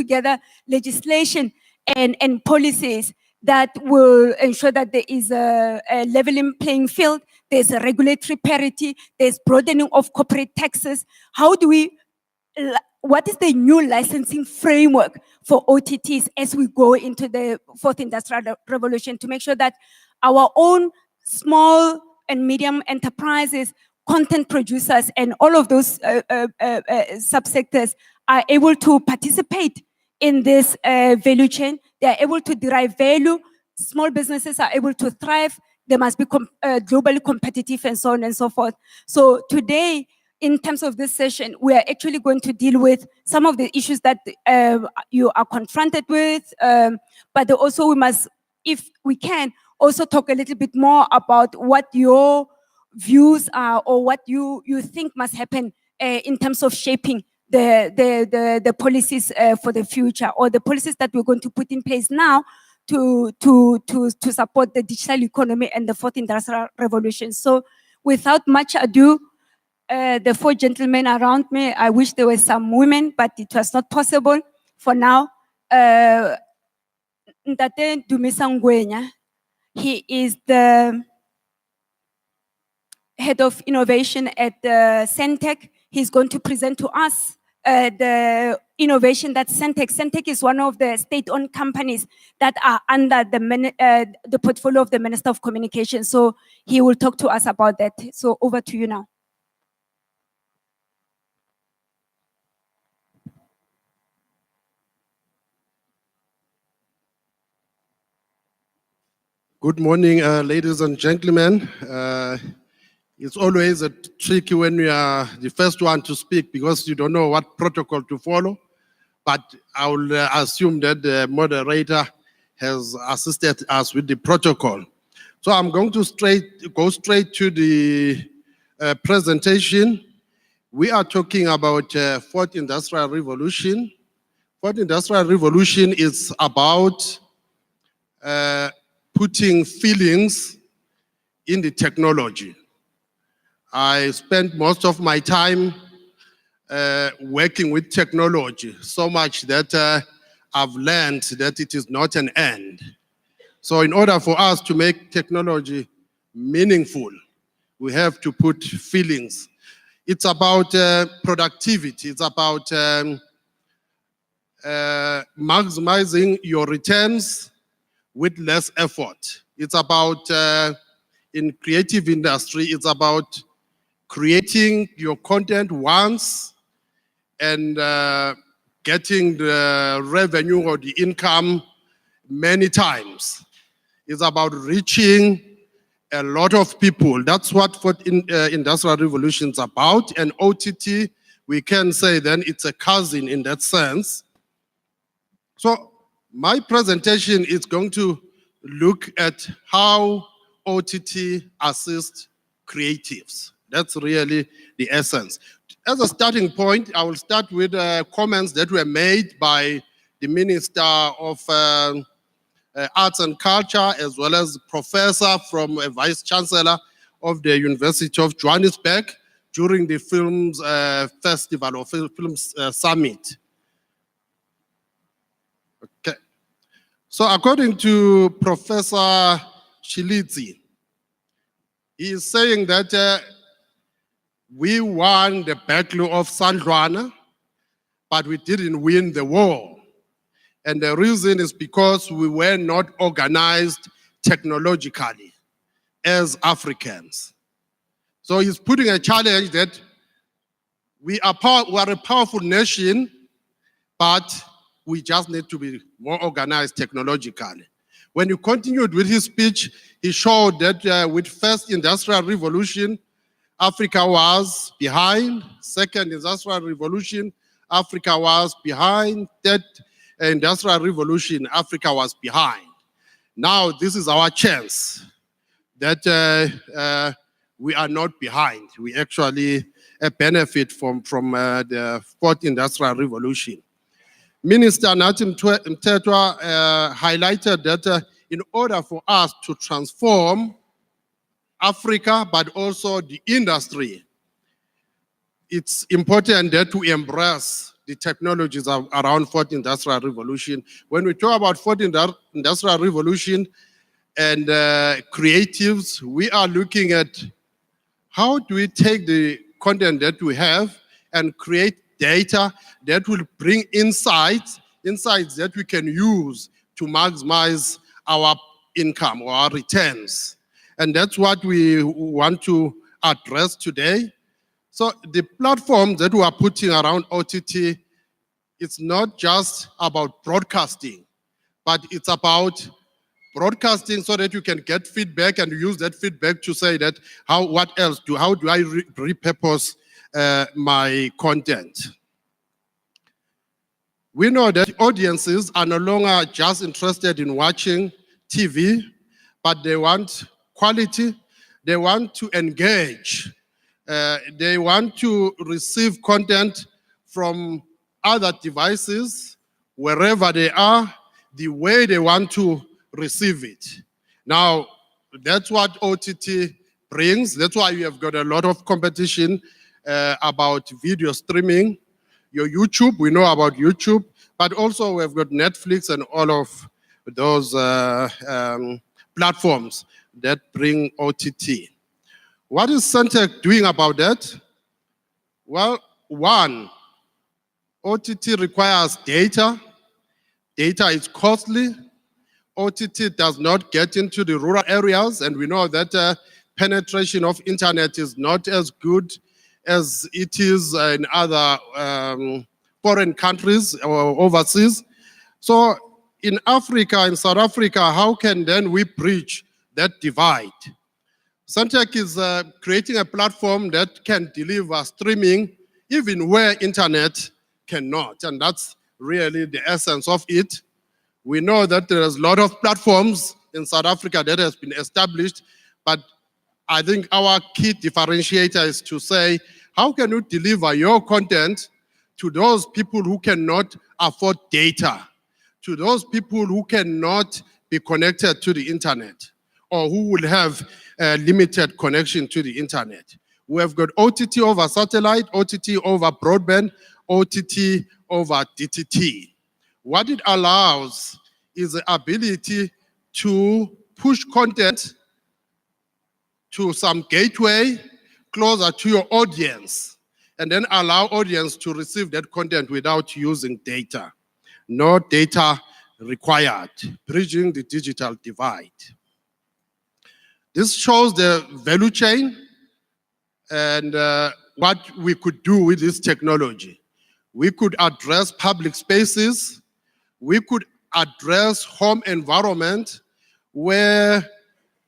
together legislation and policies that will ensure that there is a leveling playing field, there's a regulatory parity, there's broadening of corporate taxes. How do we, what is the new licensing framework for OTTs as we go into the fourth industrial revolution to make sure that our own small and medium enterprises, content producers, and all of those subsectors are able to participate in this value chain? They are able to derive value. Small businesses are able to thrive. They must be globally competitive and so on and so forth. So today, in terms of this session, we are actually going to deal with some of the issues that you are confronted with, but also we must, if we can, also talk a little bit more about what your views are or what you think must happen in terms of shaping the policies for the future, or the policies that we're going to put in place now to support the digital economy and the fourth industrial revolution. So without much ado, the four gentlemen around me, I wish there were some women, but it was not possible for now. Ntate Dumisa Ngwenya, he is the head of innovation at Centec. He's going to present to us the innovation that Centec is one of the state-owned companies that are under the portfolio of the Minister of Communication. So he will talk to us about that. So over to you now. Good morning, ladies and gentlemen. It's always a tricky when you are the first one to speak because you don't know what protocol to follow. But I will assume that the moderator has assisted us with the protocol. So I'm going to go straight to the presentation. We are talking about fourth industrial revolution. Fourth industrial revolution is about putting feelings in the technology. I spent most of my time working with technology, so much that I've learned that it is not an end. So in order for us to make technology meaningful, we have to put feelings. It's about productivity. It's about maximizing your returns with less effort. It's about, in creative industry, it's about creating your content once and getting the revenue or the income many times. It's about reaching a lot of people. That's what industrial revolution is about. And OTT, we can say then it's a cousin in that sense. So my presentation is going to look at how OTT assists creatives. That's really the essence. As a starting point, I will start with comments that were made by the Minister of Arts and Culture, as well as professor from a Vice Chancellor of the University of Johannesburg during the Films Festival or Films Summit. Okay. So according to Professor Chilidzi, he is saying that we won the Battle of Sandlwana, but we didn't win the war. And the reason is because we were not organized technologically as Africans. So he's putting a challenge that we are a powerful nation, but we just need to be more organized technologically. When he continued with his speech, he showed that with first industrial revolution, Africa was behind. Second industrial revolution, Africa was behind. Third industrial revolution, Africa was behind. Now this is our chance that we are not behind. We actually benefit from the fourth industrial revolution. Minister Nathi Mthethwa highlighted that in order for us to transform Africa, but also the industry, it's important that we embrace the technologies are around fourth industrial revolution. When we talk about fourth industrial revolution and creatives, we are looking at how do we take the content that we have and create data that will bring insights that we can use to maximize our income or our returns. And that's what we want to address today. So the platform that we are putting around OTT, it's not just about broadcasting, but it's about broadcasting so that you can get feedback and use that feedback to say that how do I repurpose my content. We know that audiences are no longer just interested in watching TV, but they want quality, they want to engage, they want to receive content from other devices, wherever they are, the way they want to receive it. Now, that's what OTT brings. That's why you have got a lot of competition about video streaming. Your YouTube, we know about YouTube, but also we've got Netflix and all of those platforms that bring OTT. What is Centec doing about that? Well, one, OTT requires data. Data is costly. OTT does not get into the rural areas, and we know that penetration of internet is not as good as it is in other foreign countries or overseas. So in Africa, in South Africa, how can then we bridge that divide? Centec is creating a platform that can deliver streaming even where internet cannot, and that's really the essence of it. We know that there's a lot of platforms in South Africa that has been established, but I think our key differentiator is to say, how can you deliver your content to those people who cannot afford data, to those people who cannot be connected to the internet, or who will have a limited connection to the internet? We have got OTT over satellite, OTT over broadband, OTT over DTT. What it allows is the ability to push content to some gateway closer to your audience, and then allow audience to receive that content without using data. No data required, bridging the digital divide. This shows the value chain and what we could do with this technology. We could address public spaces. We could address home environment where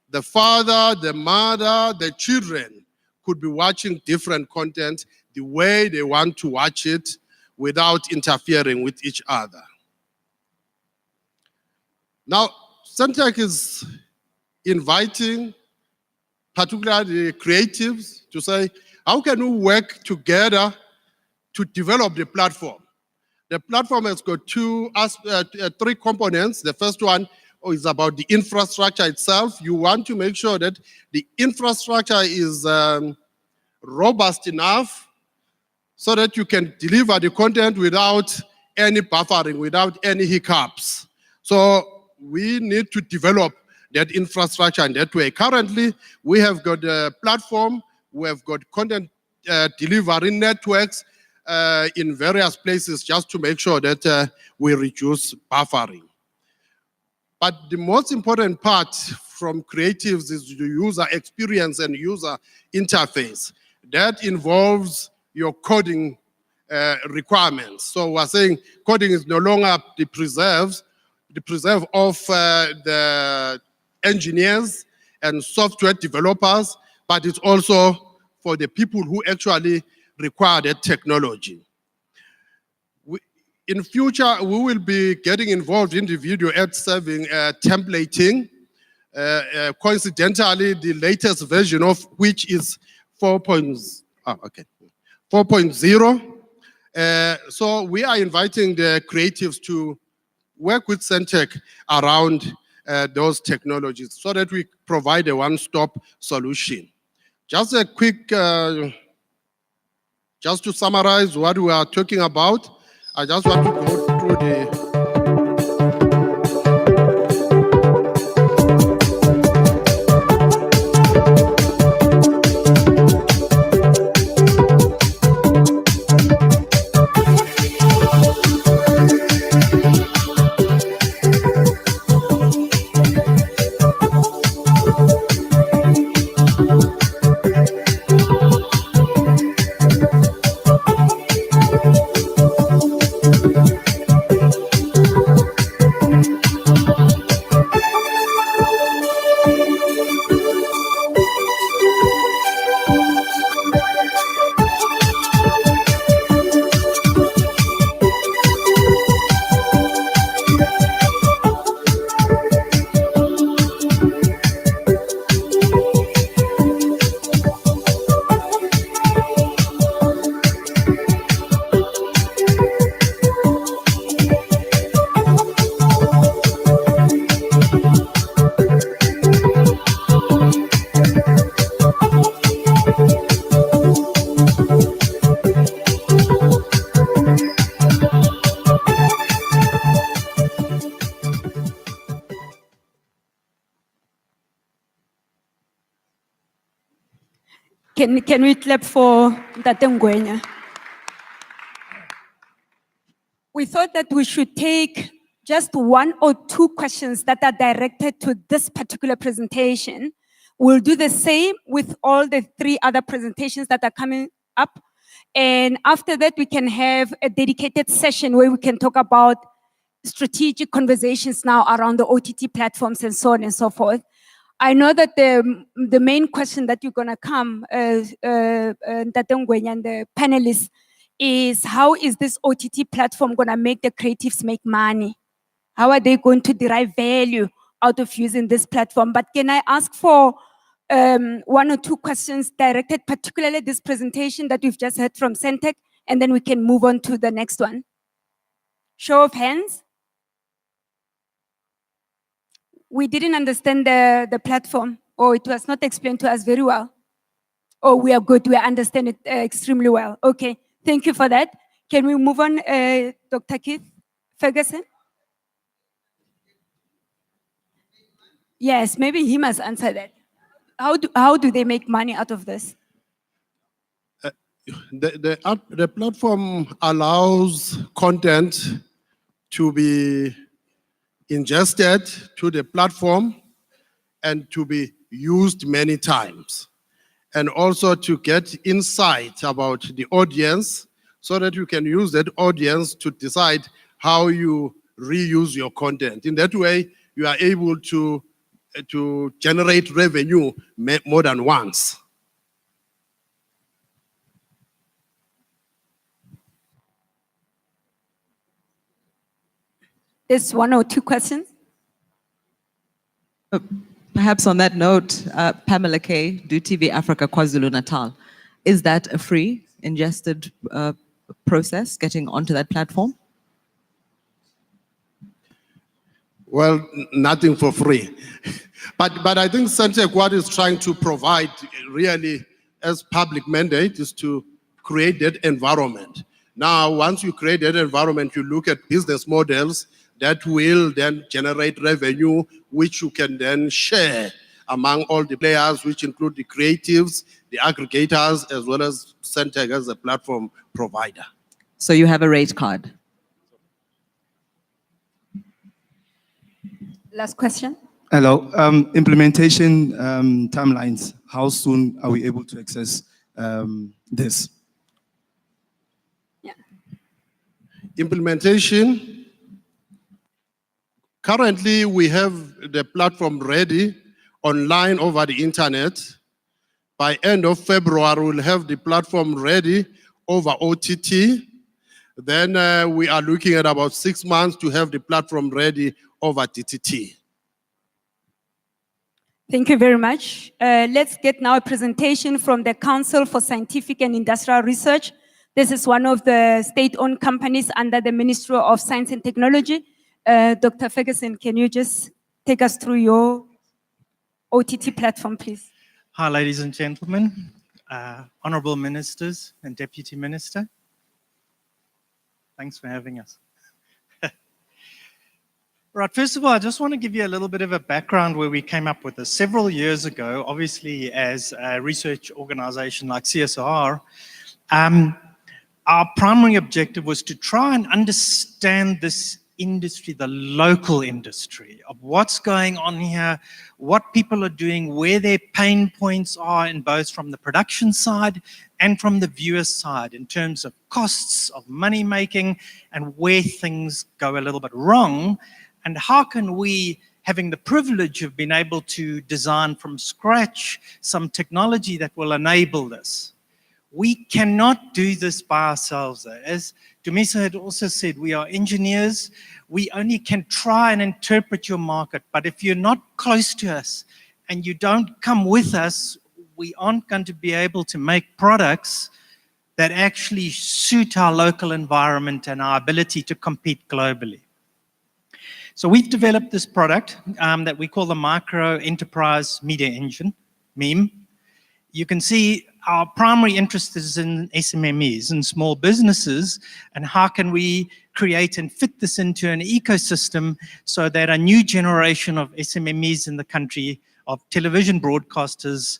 the father, the mother, the children could be watching different content the way they want to watch it without interfering with each other. Now, Centec is inviting particularly the creatives to say, how can we work together to develop the platform? The platform has got three components. The first one is about the infrastructure itself. You want to make sure that the infrastructure is robust enough so that you can deliver the content without any buffering, without any hiccups. So we need to develop that infrastructure in that way. Currently, we have got a platform, we have got content delivery networks in various places just to make sure that we reduce buffering. But the most important part from creatives is the user experience and user interface. That involves your coding requirements. So we're saying coding is no longer the preserve of the engineers and software developers, but it's also for the people who actually require that technology. In future, we will be getting involved in the video ad serving templating. Coincidentally, the latest version of which is 4.0. So we are inviting the creatives to work with Centec around those technologies so that we provide a one-stop solution. Just a quick, just to summarize what we are talking about. I just want to go through the. Can we clap for Ntate Ngwenya? We thought that we should take just one or two questions that are directed to this particular presentation. We'll do the same with all the three other presentations that are coming up. And after that, we can have a dedicated session where we can talk about strategic conversations now around the OTT platforms and so on and so forth. I know that the main question that you're going to come, Ntate Ngwenya and the panelists, is how is this OTT platform going to make the creatives make money? How are they going to derive value out of using this platform? But can I ask for one or two questions directed particularly this presentation that we've just heard from Centec, and then we can move on to the next one. Show of hands. We didn't understand the platform, or it was not explained to us very well. Oh, we are good, we understand it extremely well. Okay, thank you for that. Can we move on, Dr. Keith Ferguson? Yes, maybe he must answer that. How do they make money out of this? The platform allows content to be ingested to the platform and to be used many times, and also to get insight about the audience so that you can use that audience to decide how you reuse your content. In that way, you are able to generate revenue more than once. There's one or two questions. Perhaps on that note, Pamela K, Do TV Africa, KwaZulu-Natal. Is that a free ingested process, getting onto that platform? Well, nothing for free. But I think Centec, what is trying to provide really as public mandate is to create that environment. Now, once you create that environment, you look at business models that will then generate revenue, which you can then share among all the players, which include the creatives, the aggregators, as well as Centec as a platform provider. So you have a rate card? Last question. Hello. Implementation timelines. How soon are we able to access this? Yeah. Implementation. Currently, we have the platform ready online over the internet. By end of February, we'll have the platform ready over OTT. Then we are looking at about 6 months to have the platform ready over DTT. Thank you very much. Let's get now a presentation from the Council for Scientific and Industrial Research. This is one of the state-owned companies under the Ministry of Science and Technology. Dr. Ferguson, can you just take us through your OTT platform, please? Hi, ladies and gentlemen, honorable ministers and deputy minister. Thanks for having us. Right, first of all, I just want to give you a little bit of a background where we came up with this. Several years ago, obviously as a research organization like CSR, our primary objective was to try and understand this industry, the local industry, of what's going on here, what people are doing, where their pain points are, in both from the production side and from the viewer side, in terms of costs, of money making, and where things go a little bit wrong. And how can we, having the privilege of being able to design from scratch some technology that will enable this? We cannot do this by ourselves. As Dumisa had also said, we are engineers. We only can try and interpret your market. But if you're not close to us and you don't come with us, we aren't going to be able to make products that actually suit our local environment and our ability to compete globally. So we've developed this product that we call the Micro Enterprise Media Engine, MEME. You can see our primary interest is in SMMEs and small businesses, and how can we create and fit this into an ecosystem so that a new generation of SMMEs in the country, of television broadcasters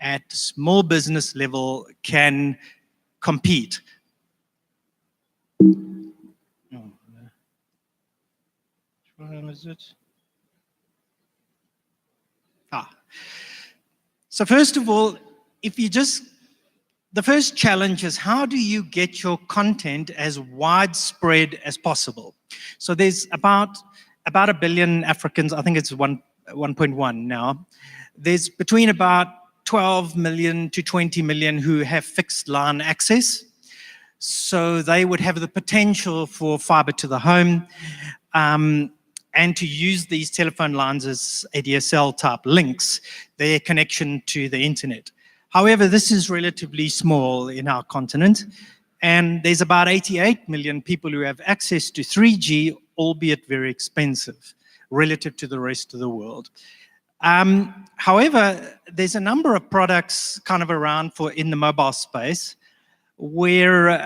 at small business level, can compete. Is it? So first of all, the first challenge is, how do you get your content as widespread as possible? So there's about 1 billion Africans, I think it's 1.1 now. There's between about 12 million to 20 million who have fixed line access. So they would have the potential for fiber to the home, and to use these telephone lines as ADSL type links, their connection to the internet. However, this is relatively small in our continent, and there's about 88 million people who have access to 3G, albeit very expensive relative to the rest of the world. However, there's a number of products kind of around in the mobile space where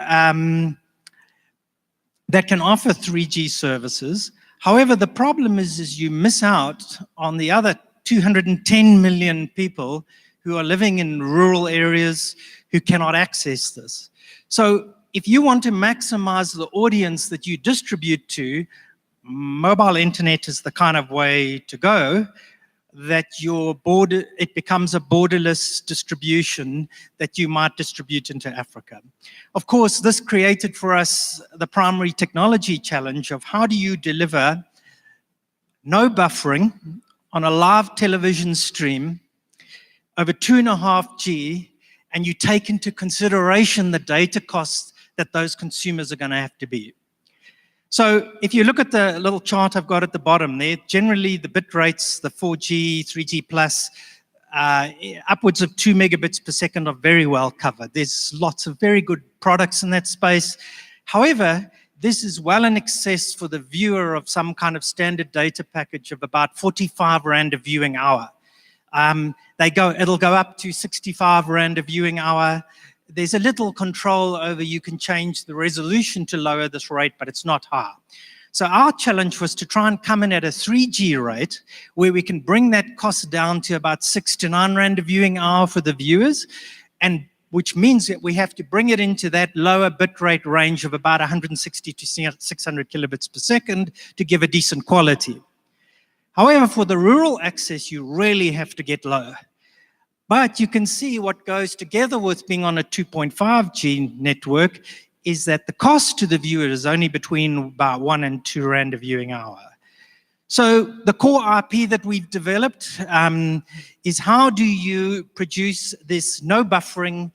that can offer 3G services. However, the problem is you miss out on the other 210 million people who are living in rural areas who cannot access this. So if you want to maximize the audience that you distribute to, mobile internet is the kind of way to go, that it becomes a borderless distribution that you might distribute into Africa. Of course, this created for us the primary technology challenge of how do you deliver no buffering on a live television stream over 2.5G, and you take into consideration the data costs that those consumers are going to have to be. So if you look at the little chart I've got at the bottom there, generally the bit rates, the 4G, 3G plus, upwards of 2 megabits per second are very well covered. There's lots of very good products in that space. However, this is well in excess for the viewer of some kind of standard data package of about 45 Rand a viewing hour. It'll go up to 65 Rand a viewing hour. There's a little control over, you can change the resolution to lower this rate, but it's not high. So our challenge was to try and come in at a 3G rate where we can bring that cost down to about 6 to 9 Rand a viewing hour for the viewers, and which means that we have to bring it into that lower bit rate range of about 160 to 600 kilobits per second to give a decent quality. However, for the rural access, you really have to get lower. But you can see what goes together with being on a 2.5G network is that the cost to the viewer is only between about 1 and 2 Rand a viewing hour. So the core IP that we've developed is how do you produce this no buffering,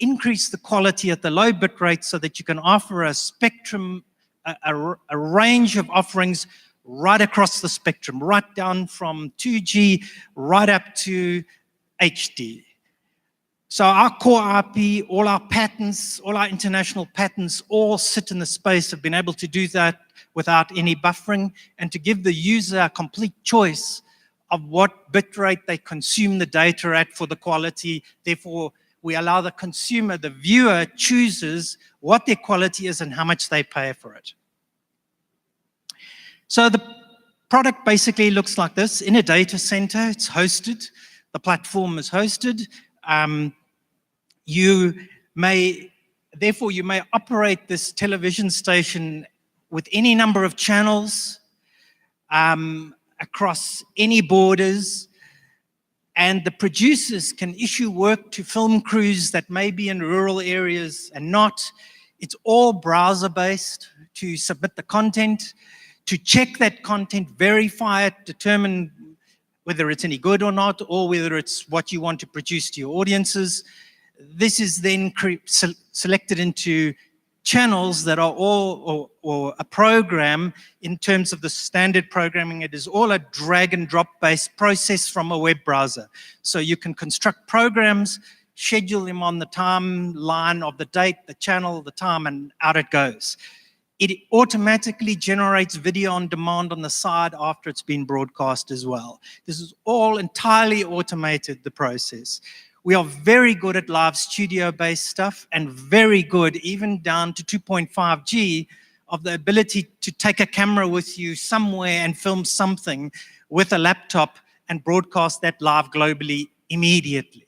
increase the quality at the low bit rate so that you can offer a spectrum, a range of offerings right across the spectrum, right down from 2G right up to HD. So our core IP, all our patents, all our international patents, all sit in the space of being able to do that without any buffering and to give the user a complete choice of what bit rate they consume the data at for the quality. Therefore, We allow the consumer, the viewer, chooses what their quality is and how much they pay for it. So the product basically looks like this. In a data center, it's hosted. The platform is hosted. Therefore, you may operate this television station with any number of channels across any borders, and the producers can issue work to film crews that may be in rural areas and not. It's all browser-based to submit the content, to check that content, verify it, determine whether it's any good or not, or whether it's what you want to produce to your audiences. This is then selected into channels that are all, or a program in terms of the standard programming. It is all a drag and drop based process from a web browser. So you can construct programs, schedule them on the timeline of the date, the channel, the time, and out it goes. It automatically generates video on demand on the side after it's been broadcast as well. This is all entirely automated, the process. We are very good at live studio-based stuff, and very good, even down to 2.5G, of the ability to take a camera with you somewhere and film something with a laptop and broadcast that live globally immediately.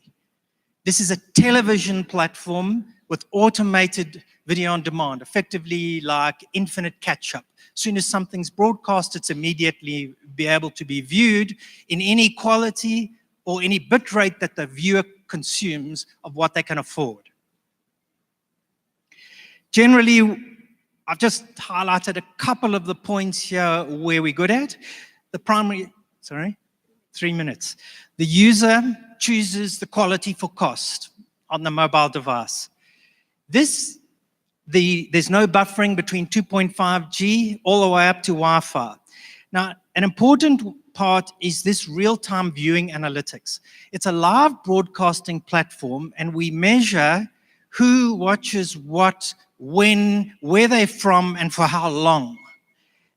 This is a television platform with automated video on demand, effectively like infinite catch-up. As soon as something's broadcast, it's immediately be able to be viewed in any quality or any bit rate that the viewer consumes of what they can afford. Generally, I've just highlighted a couple of the points here where we're good at. The primary, 3 minutes. The user chooses the quality for cost on the mobile device. There's no buffering between 2.5G all the way up to Wi-Fi. Now, an important part is this real-time viewing analytics. It's a live broadcasting platform, and we measure who watches what, when, where they're from, and for how long.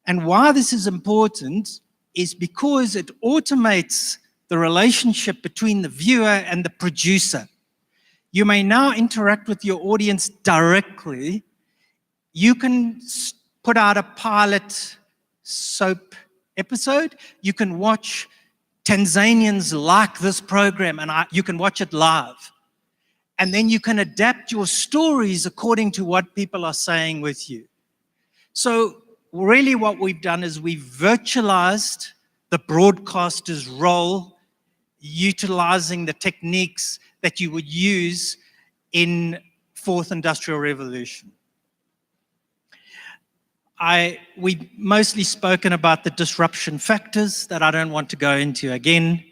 And why this is important is because it automates the relationship between the viewer and the producer. You may now interact with your audience directly. You can put out a pilot soap episode. You can watch Tanzanians like this program, and you can watch it live. And then you can adapt your stories according to what people are saying with you. So really what we've done is we've virtualized the broadcaster's role, utilizing the techniques that you would use in Fourth Industrial Revolution. We've mostly spoken about the disruption factors that I don't want to go into again.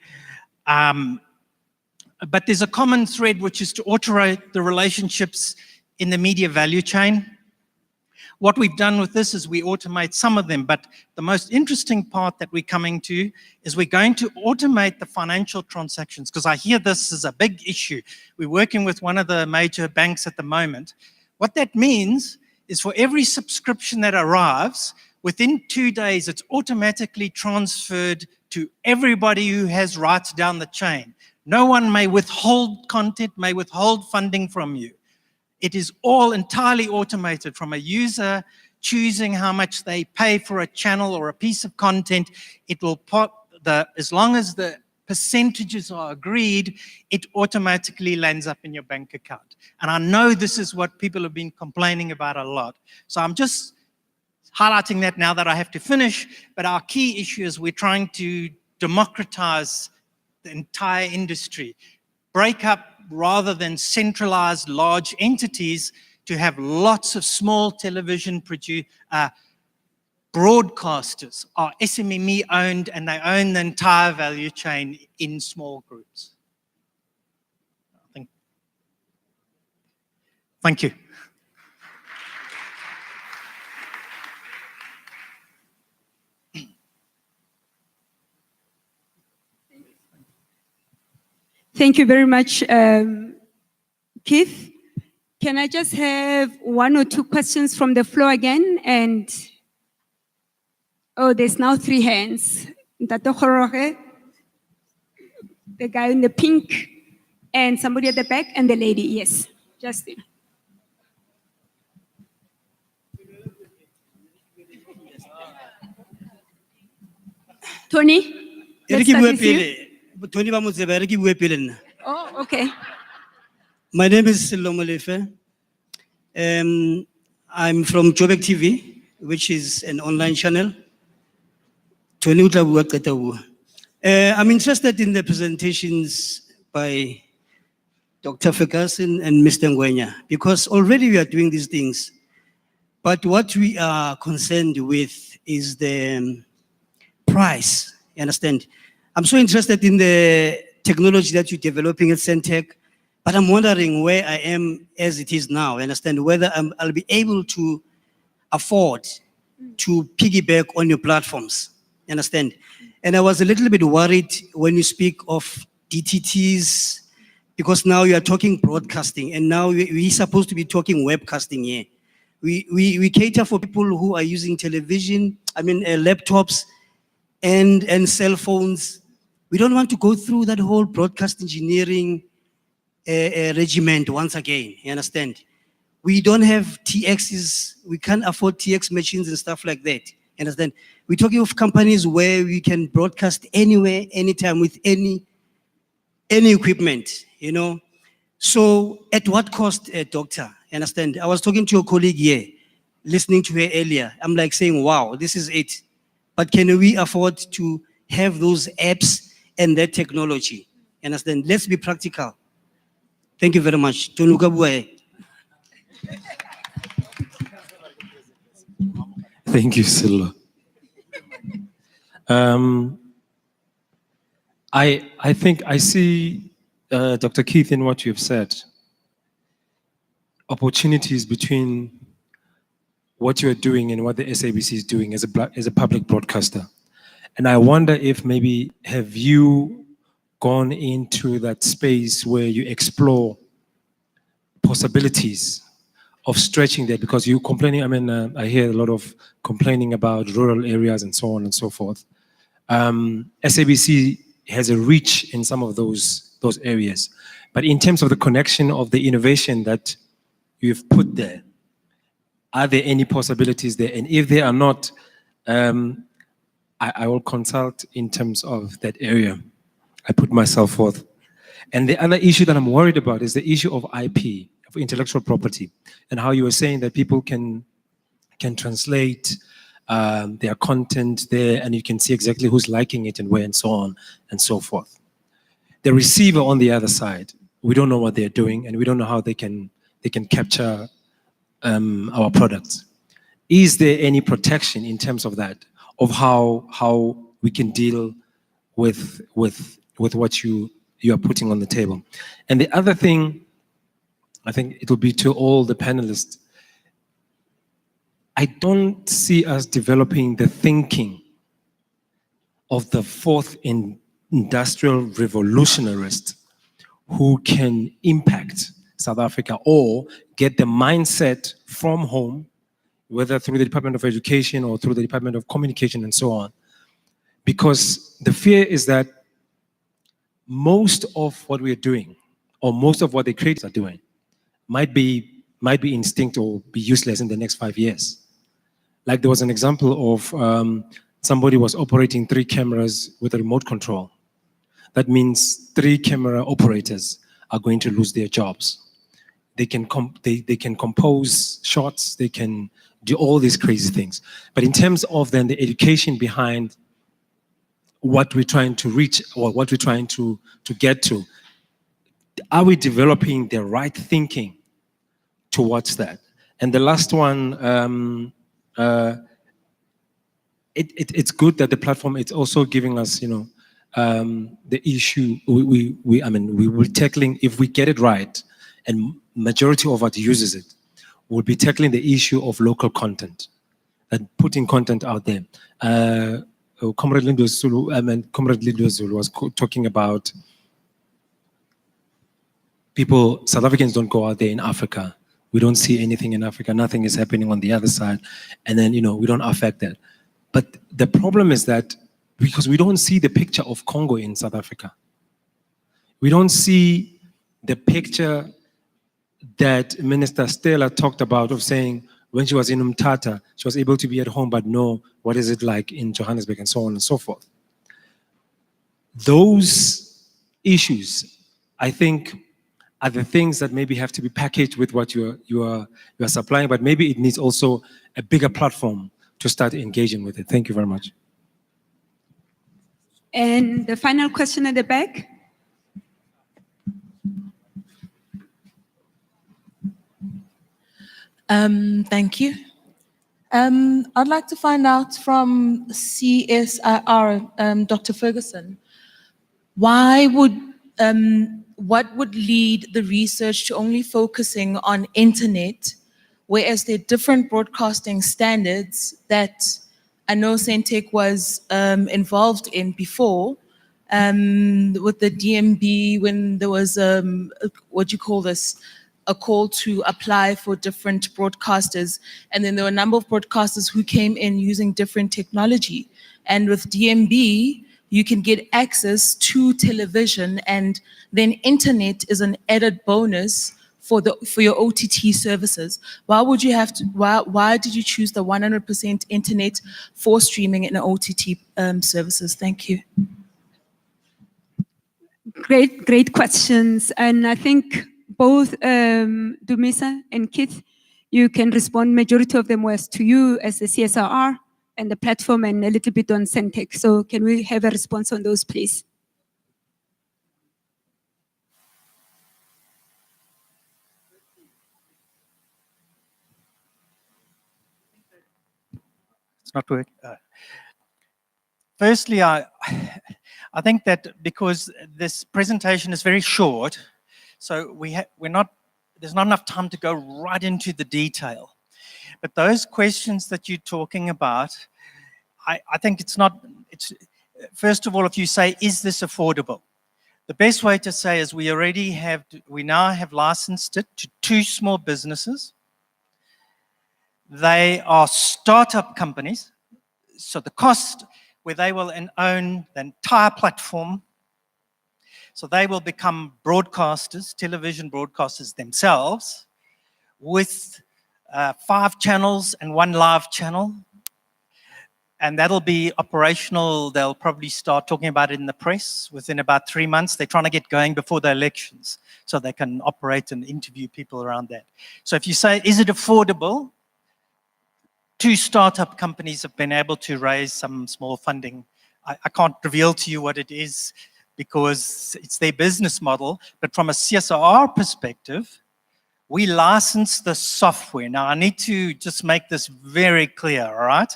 But there's a common thread, which is to automate the relationships in the media value chain. What we've done with this is we automate some of them, but the most interesting part that we're coming to is we're going to automate the financial transactions, because I hear this is a big issue. We're working with one of the major banks at the moment. What that means is for every subscription that arrives, within 2 days, it's automatically transferred to everybody who has rights down the chain. No one may withhold content, may withhold funding from you. It is all entirely automated, from a user choosing how much they pay for a channel or a piece of content. It will put as long as the percentages are agreed, it automatically lands up in your bank account. And I know this is what people have been complaining about a lot. So I'm just highlighting that now that I have to finish. But our key issue is we're trying to democratize the entire industry, break up rather than centralized large entities, to have lots of small television broadcasters are SMME owned, and they own the entire value chain in small groups. Thank you. Thank you very much, Keith. Can I just have 1 or 2 questions from the floor again? And oh, there's now 3 hands. Ntate Kgoroge, the guy in the pink. And somebody at the back, and the lady, yes. Justin. Tony? Let's start with you. Tony ba mo tseba, re ke bue pele nna. Oh, okay. My name is Sello Molefe. I'm from Joburg TV, which is an online channel. Tony o tla bua qeta ho bua. I'm interested in the presentations by Dr. Ferguson and Mr. Ngwenya, because already we are doing these things. But what we are concerned with is the price, you understand? I'm so interested in the technology that you're developing at Centec, but I'm wondering where I am as it is now, you understand? Whether I'll be able to afford to piggyback on your platforms, you understand? And I was a little bit worried when you speak of DTTs, because now you are talking broadcasting, and now we're supposed to be talking webcasting here. We cater for people who are using television, laptops and cell phones. We don't want to go through that whole broadcast engineering regiment once again, you understand? We don't have TXs, we can't afford TX machines and stuff like that, you understand? We're talking of companies where we can broadcast anywhere, anytime, with any equipment, you know? So at what cost, doctor? You understand? I was talking to your colleague here, listening to her earlier. I'm like saying, wow, this is it. But can we afford to have those apps and that technology? You understand? Let's be practical. Thank you very much. Tonuka Bue. Thank you, Silla. I think I see, Dr. Keith, in what you've said, opportunities between what you're doing and what the SABC is doing as a public broadcaster. And I wonder if maybe have you gone into that space where you explore possibilities of stretching that, because you complaining, I hear a lot of complaining about rural areas and so on and so forth. SABC has a reach in some of those areas. But in terms of the connection of the innovation that you've put there, are there any possibilities there? And if there are not, I will consult in terms of that area. I put myself forth. And the other issue that I'm worried about is the issue of IP, of intellectual property, and how you were saying that people can translate their content there, and you can see exactly who's liking it and where and so on and so forth. The receiver on the other side, we don't know what they're doing, and we don't know how they can capture our products. Is there any protection in terms of that, of how we can deal with what you are putting on the table? And the other thing, I think it will be to all the panelists, I don't see us developing the thinking of the fourth industrial revolutionarist who can impact South Africa or get the mindset from home, whether through the Department of Education or through the Department of Communication and so on. Because the fear is that most of what we're doing, or most of what the creators are doing, might be instinct or be useless in the next 5 years. Like there was an example of somebody was operating 3 cameras with a remote control. That means 3 camera operators are going to lose their jobs. They can compose shots, they can do all these crazy things. But in terms of then the education behind what we're trying to reach or what we're trying to get to, are we developing the right thinking towards that? And the last one, it's good that the platform is also giving us, the issue we're tackling. If we get it right, and majority of us uses it, we'll be tackling the issue of local content and putting content out there. Comrade Lindo Zulu was talking about people, South Africans don't go out there in Africa. We don't see anything in Africa. Nothing is happening on the other side. And then, we don't affect that. But the problem is that because we don't see the picture of Congo in South Africa. We don't see the picture that Minister Stella talked about of saying when she was in Umtata, she was able to be at home, but know what is it like in Johannesburg and so on and so forth. Those issues, I think, are the things that maybe have to be packaged with what you are supplying, but maybe it needs also a bigger platform to start engaging with it. Thank you very much. And the final question at the back. Thank you. I'd like to find out from CSIR, Dr. Ferguson, what would lead the research to only focusing on internet, whereas there are different broadcasting standards that I know Centec was involved in before, with the DMB, when there was, what do you call this, a call to apply for different broadcasters. And then there were a number of broadcasters who came in using different technology. And with DMB, you can get access to television, and then internet is an added bonus for your OTT services. Why would you have to? Why did you choose the 100% internet for streaming and OTT services? Thank you. Great questions. And I think both Dumisa and Keith, you can respond. Majority of them was to you as the CSRR and the platform, and a little bit on Centec. So can we have a response on those, please? It's not working. Firstly, I think that because this presentation is very short, so there's not enough time to go right into the detail. But those questions that you're talking about, I think first of all, if you say, is this affordable? The best way to say is we now have licensed it to 2 small businesses. They are startup companies. So the cost where they will own the entire platform. So they will become broadcasters, television broadcasters themselves, with 5 channels and 1 live channel. And that'll be operational. They'll probably start talking about it in the press within about 3 months. They're trying to get going before the elections so they can operate and interview people around that. So if you say, is it affordable? 2 startup companies have been able to raise some small funding. I can't reveal to you what it is because it's their business model. But from a CSR perspective, we license the software. Now, I need to just make this very clear, all right?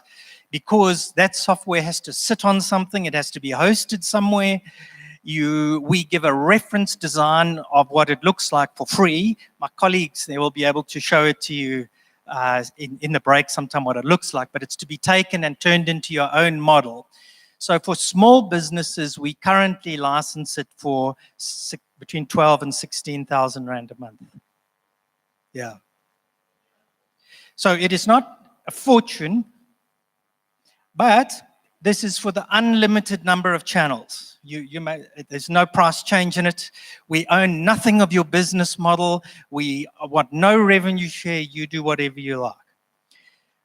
Because that software has to sit on something. It has to be hosted somewhere. We give a reference design of what it looks like for free. My colleagues, they will be able to show it to you in the break sometime what it looks like, but it's to be taken and turned into your own model. So for small businesses, we currently license it for between 12 and 16,000 Rand a month. Yeah. So it is not a fortune, but this is for the unlimited number of channels. There's no price change in it. We own nothing of your business model. We want no revenue share. You do whatever you like.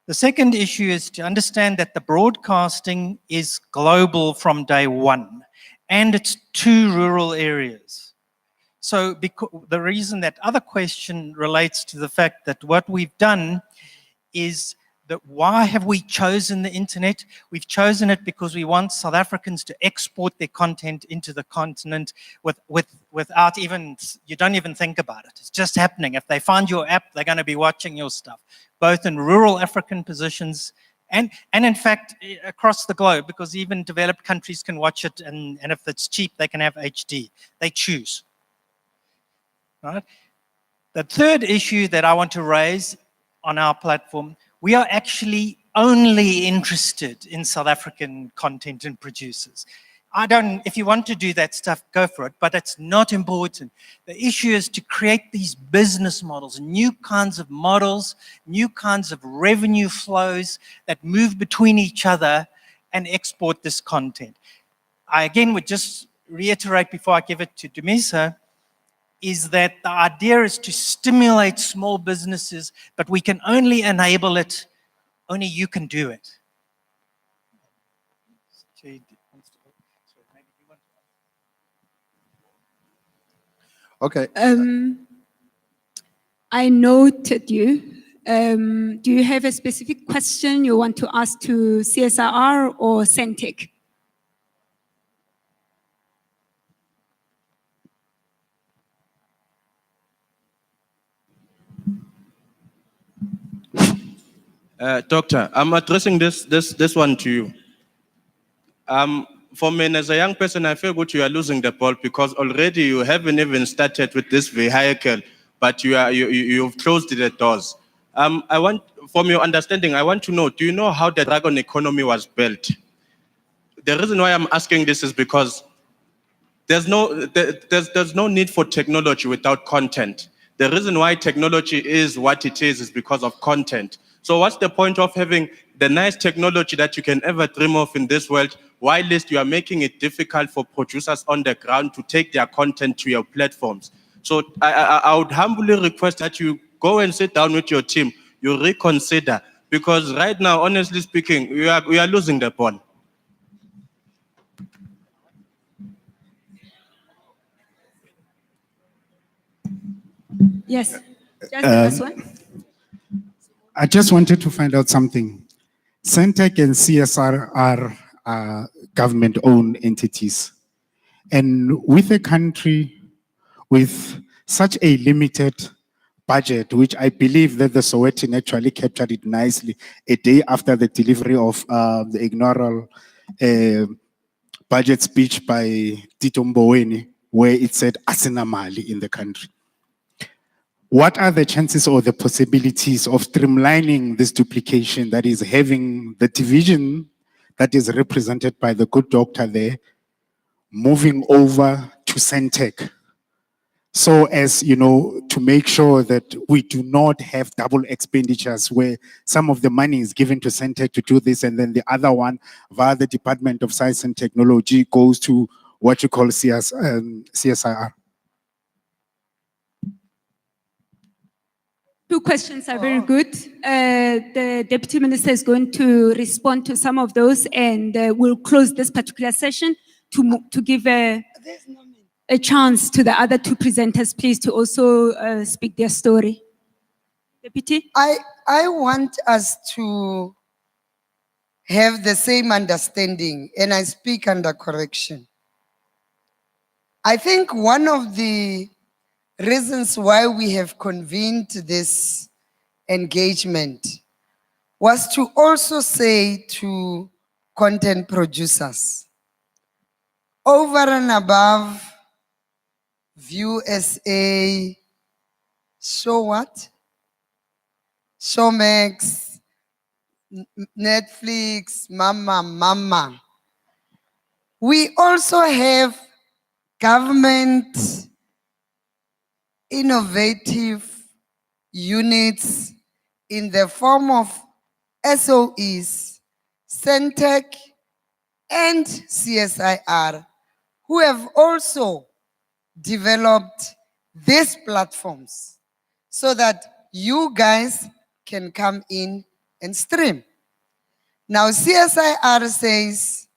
The second issue is to understand that the broadcasting is global from day one, and it's to rural areas. So the reason that other question relates to the fact that what we've done is that why have we chosen the internet? We've chosen it because we want South Africans to export their content into the continent without even, you don't even think about it. It's just happening. If they find your app, they're going to be watching your stuff, both in rural African positions and in fact, across the globe, because even developed countries can watch it, and if it's cheap, they can have HD. They choose. Right? The third issue that I want to raise on our platform, we are actually only interested in South African content and producers. If you want to do that stuff, go for it, but it's not important. The issue is to create these business models, new kinds of models, new kinds of revenue flows that move between each other and export this content. I again would just reiterate before I give it to Dumisa, is that the idea is to stimulate small businesses, but we can only enable it, only you can do it. Okay. I noted you. Do you have a specific question you want to ask to CSIR or Centec? Doctor, I'm addressing this one to you. For me, as a young person, I feel good you are losing the ball because already you haven't even started with this vehicle, but you've closed the doors. From your understanding, I want to know, do you know how the dragon economy was built? The reason why I'm asking this is because there's no need for technology without content. The reason why technology is what it is because of content. So what's the point of having the nice technology that you can ever dream of in this world, while least you are making it difficult for producers on the ground to take their content to your platforms? So I would humbly request that you go and sit down with your team, you reconsider, because right now, honestly speaking, we are losing the ball. Yes, just the last one. I just wanted to find out something. Centec and CSR are government-owned entities. And with a country with such a limited budget, which I believe that the Sowetan actually captured it nicely a day after the delivery of the inaugural budget speech by Tito Mboweni, where it said "Asina mali" in the country. What are the chances or the possibilities of streamlining this duplication, that is having the division that is represented by the good doctor there, moving over to Centec, so as, you know, to make sure that we do not have double expenditures where some of the money is given to Centec to do this and then the other one via the Department of Science and Technology goes to what you call CSIR? Two questions are very good. The Deputy Minister is going to respond to some of those, and we'll close this particular session to give a chance to the other two presenters, please, to also speak their story. Deputy? I want us to have the same understanding, and I speak under correction. I think one of the reasons why we have convened this engagement was to also say to content producers, over and above View SA, Show what? Showmax, Netflix, Mama. We also have government innovative units in the form of SOEs, Centec, and CSIR, who have also developed these platforms so that you guys can come in and stream. Now, CSIR says,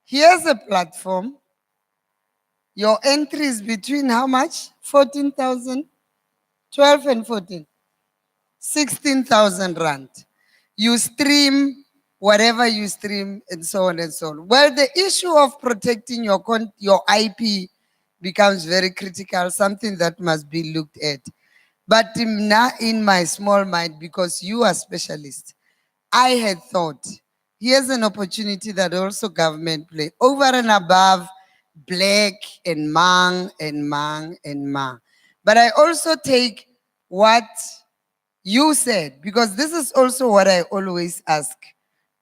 here's a platform. Your entry is between how much? 14,000, 12 and 14, 16,000 rand. You stream whatever you stream and so on and so on. Well, the issue of protecting your IP becomes very critical, something that must be looked at. But in my small mind, because you are specialists, I had thought, here's an opportunity that also government play over and above black and mang. But I also take what you said, because this is also what I always ask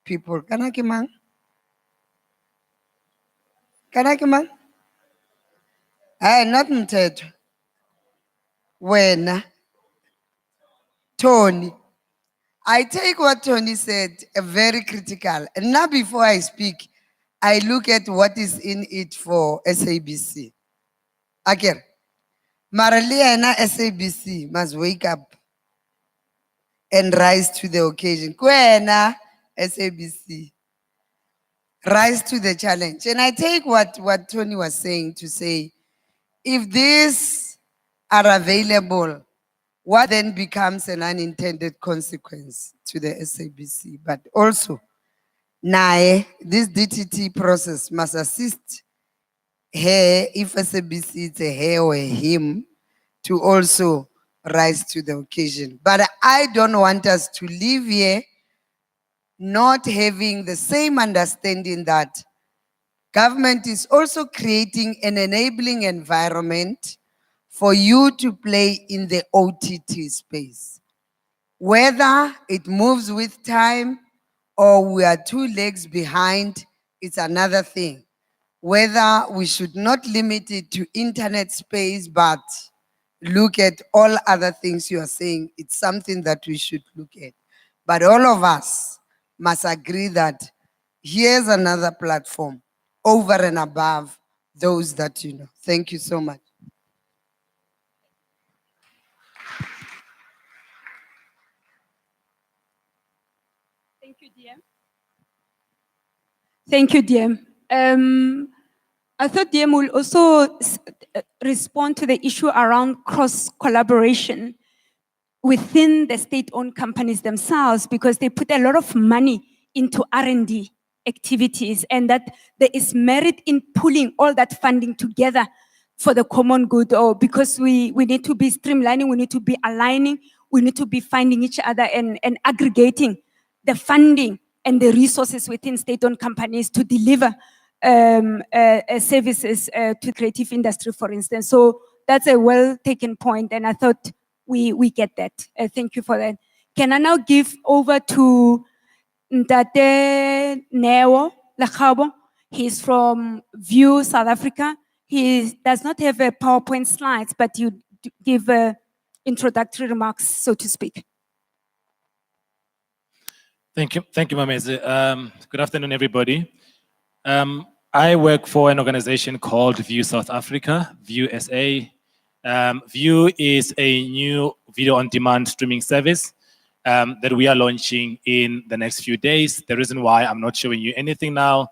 people. Kanaki mang? Kanaki mang? Not mteto. When Tony. I take what Tony said, very critical. And now before I speak, I look at what is in it for SABC. Again, Maraliana SABC must wake up and rise to the occasion. Kwena SABC. Rise to the challenge. And I take what Tony was saying to say, if these are available, what then becomes an unintended consequence to the SABC? But also, NAE, this DTT process must assist her, if SABC is a her or a him, to also rise to the occasion. But I don't want us to leave here not having the same understanding that government is also creating an enabling environment for you to play in the OTT space. Whether it moves with time or we are 2 legs behind, it's another thing. Whether we should not limit it to internet space, but look at all other things you are saying, it's something that we should look at. But all of us must agree that here's another platform over and above those that you know. Thank you so much. Thank you, DM. Thank you, DM. I thought DM will also respond to the issue around cross-collaboration within the state-owned companies themselves, because they put a lot of money into R&D activities, and that there is merit in pulling all that funding together for the common good, or because we need to be streamlining, we need to be aligning, we need to be finding each other and aggregating the funding and the resources within state-owned companies to deliver services to creative industry, for instance. So that's a well-taken point, and I thought we get that. Thank you for that. Can I now give over to Ntate Neo Lachabo? He's from View South Africa. He does not have a PowerPoint slides, but you give introductory remarks, so to speak. Thank you, Mameze. Good afternoon, everybody. I work for an organization called View South Africa, View SA. View is a new video-on-demand streaming service that we are launching in the next few days. The reason why I'm not showing you anything now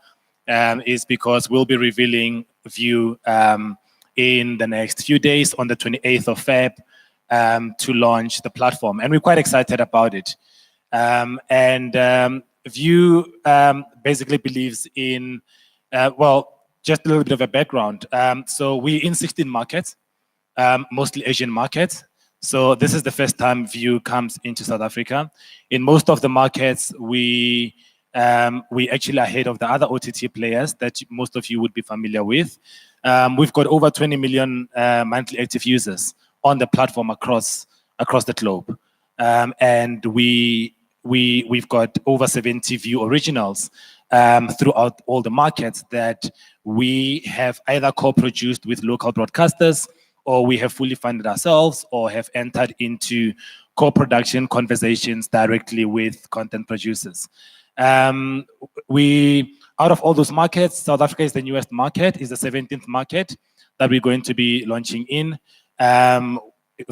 is because we'll be revealing View in the next few days on the 28th of Feb to launch the platform. And we're quite excited about it. View basically believes in, well, just a little bit of a background. So we're in 16 markets, mostly Asian markets. So this is the first time View comes into South Africa. In most of the markets, we actually are ahead of the other OTT players that most of you would be familiar with. We've got over 20 million monthly active users on the platform across the globe. And we've got over 70 View originals throughout all the markets that we have either co-produced with local broadcasters, or we have fully funded ourselves, or have entered into co-production conversations directly with content producers. Out of all those markets, South Africa is the newest market, is the 17th market that we're going to be launching in.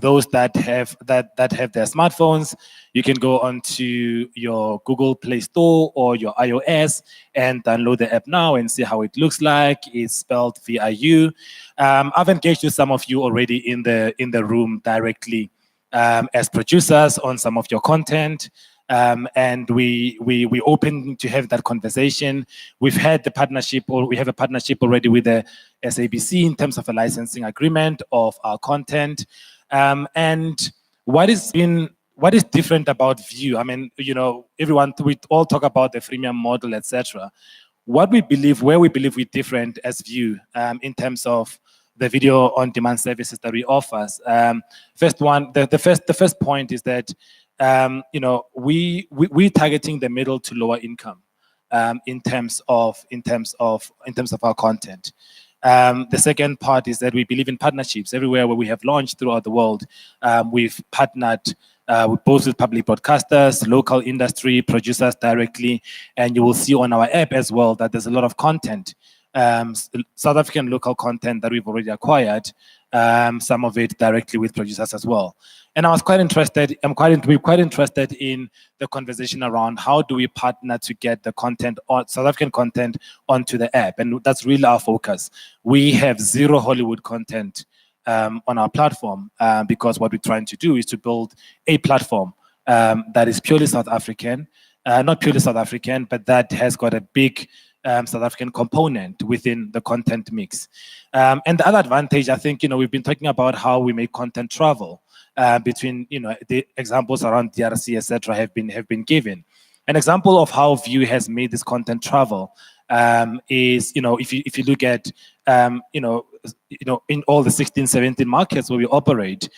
Those that have their smartphones, you can go onto your Google Play Store or your iOS and download the app now and see how it looks like. It's spelled VIU. I've engaged with some of you already in the room directly as producers on some of your content. And we open to have that conversation. We've had the partnership, or we have a partnership already with the SABC in terms of a licensing agreement of our content. And what is different about View? I mean, you know, we all talk about the freemium model, etc. Where we believe we're different as View in terms of the video on demand services that we offer. The first point is that you know, we're targeting the middle to lower income in terms of our content. The second part is that we believe in partnerships. Everywhere where we have launched throughout the world, we've partnered both with public broadcasters, local industry, producers directly, and you will see on our app as well that there's a lot of content, South African local content that we've already acquired some of it directly with producers as well. And I was quite interested, we're quite interested in the conversation around how do we partner to get the content, on South African content, onto the app. And that's really our focus. We have zero Hollywood content on our platform because what we're trying to do is to build a platform that is purely South African, not purely South African, but that has got a big South African component within the content mix. And the other advantage, I think, we've been talking about how we make content travel between, the examples around DRC, etc., have been given. An example of how View has made this content travel is, if you look at, in all the 16, 17 markets where we operate,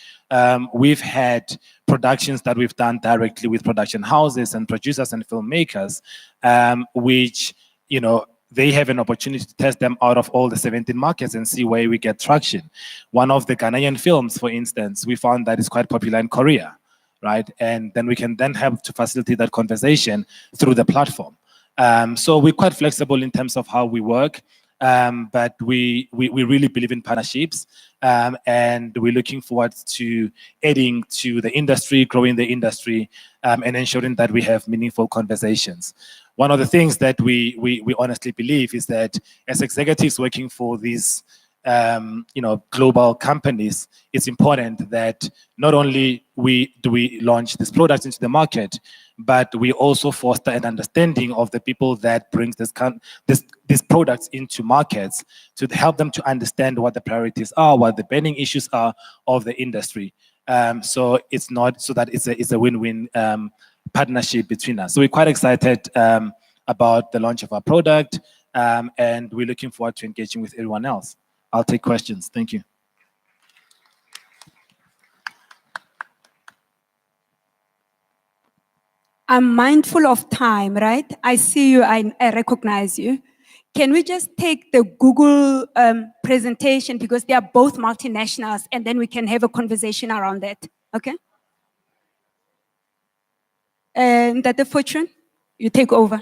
we've had productions that we've done directly with production houses and producers and filmmakers, which, they have an opportunity to test them out of all the 17 markets and see where we get traction. One of the Ghanaian films, for instance, we found that it's quite popular in Korea, right? And then we can then help to facilitate that conversation through the platform. So we're quite flexible in terms of how we work, but we really believe in partnerships, and we're looking forward to adding to the industry, growing the industry, and ensuring that we have meaningful conversations. One of the things that we honestly believe is that as executives working for these global companies, it's important that not only do we launch these products into the market, but we also foster an understanding of the people that brings these products into markets to help them to understand what the priorities are, what the burning issues are of the industry. So it's not so that it's a win-win partnership between us. So we're quite excited about the launch of our product, and we're looking forward to engaging with everyone else. I'll take questions. Thank you. I'm mindful of time, right? I see you, I recognize you. Can we just take the Google presentation because they are both multinationals, and then we can have a conversation around that, okay? And that the fortune, you take over.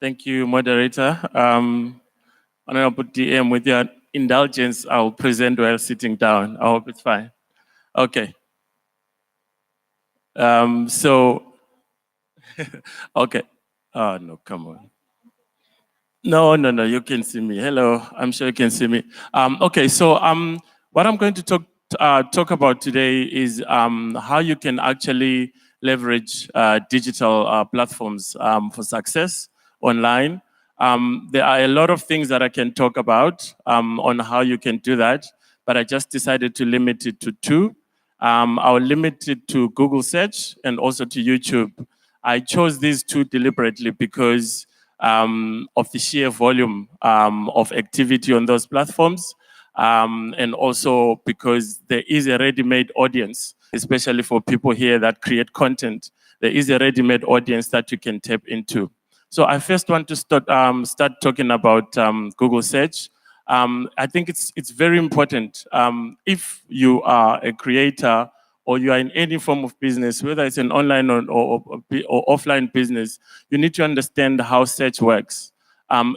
Thank you, moderator. Honorable DM, with your indulgence, I'll present while sitting down. I hope it's fine. Okay. Okay. Oh, no, come on. No, you can see me. Hello, I'm sure you can see me. Okay, so what I'm going to talk about today is how you can actually leverage digital platforms for success online. There are a lot of things that I can talk about on how you can do that, but I just decided to limit it to two. I'll limit it to Google search and also to YouTube. I chose these two deliberately because of the sheer volume of activity on those platforms, and also because there is a ready-made audience, especially for people here that create content. There is a ready-made audience that you can tap into. So I first want to start talking about Google search. I think it's very important. If you are a creator or you are in any form of business, whether it's an online or offline business, you need to understand how search works.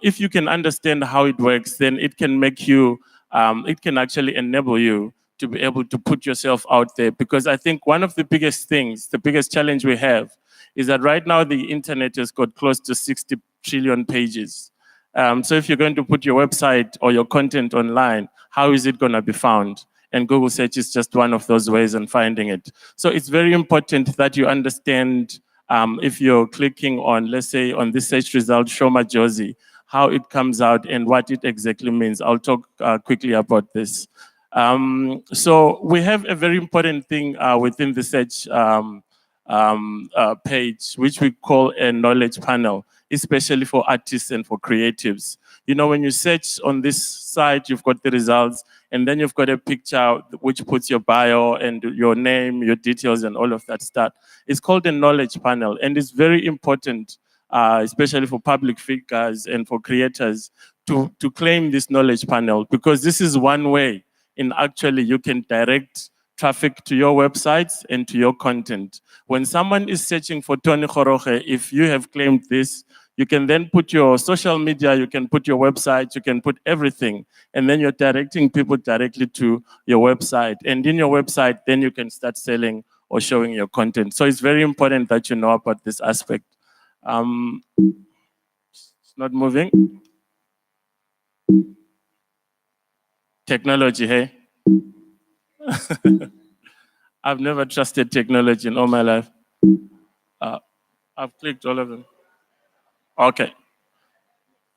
If you can understand how it works, then it can make you, it can actually enable you to be able to put yourself out there. Because I think one of the biggest things, the biggest challenge we have is that right now the internet has got close to 60 trillion pages. So if you're going to put your website or your content online, how is it going to be found? And Google search is just one of those ways in finding it. So it's very important that you understand if you're clicking on, let's say, on this search result, Shoma Josie, how it comes out and what it exactly means. I'll talk quickly about this. So we have a very important thing within the search page, which we call a knowledge panel, especially for artists and for creatives. You know, when you search on this site, you've got the results, and then you've got a picture which puts your bio and your name, your details, and all of that stuff. It's called a knowledge panel, and it's very important, especially for public figures and for creators, to claim this knowledge panel, because this is one way in actually you can direct traffic to your websites and to your content. When someone is searching for Tony Khoroge, if you have claimed this, You can then put your social media, you can put your website, you can put everything, and then you're directing people directly to your website. And in your website, then you can start selling or showing your content. So it's very important that you know about this aspect. It's not moving. Technology, hey? I've never trusted technology in all my life. I've clicked all of them. Okay.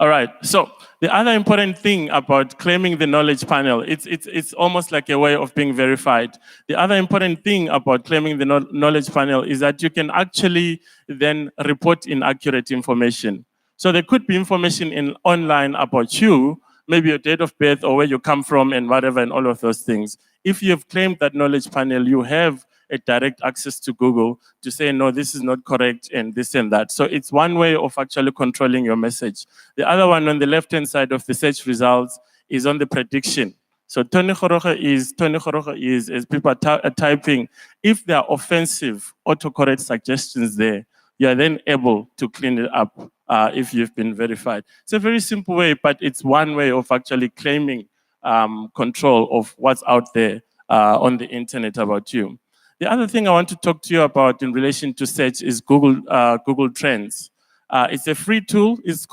All right. So the other important thing about claiming the knowledge panel, it's almost like a way of being verified. The other important thing about claiming the knowledge panel is that you can actually then report inaccurate information. So there could be information in online about you, maybe your date of birth or where you come from and whatever and all of those things. If you have claimed that knowledge panel, you have a direct access to Google to say, no, this is not correct and this and that. So it's one way of actually controlling your message. The other one on the left-hand side of the search results is on the prediction. So Tony Khoroge is, as people are typing, if there are offensive autocorrect suggestions there, you are then able to clean it up if you've been verified. It's a very simple way, but it's one way of actually claiming control of what's out there on the internet about you. The other thing I want to talk to you about in relation to search is Google Trends. It's a free tool. It's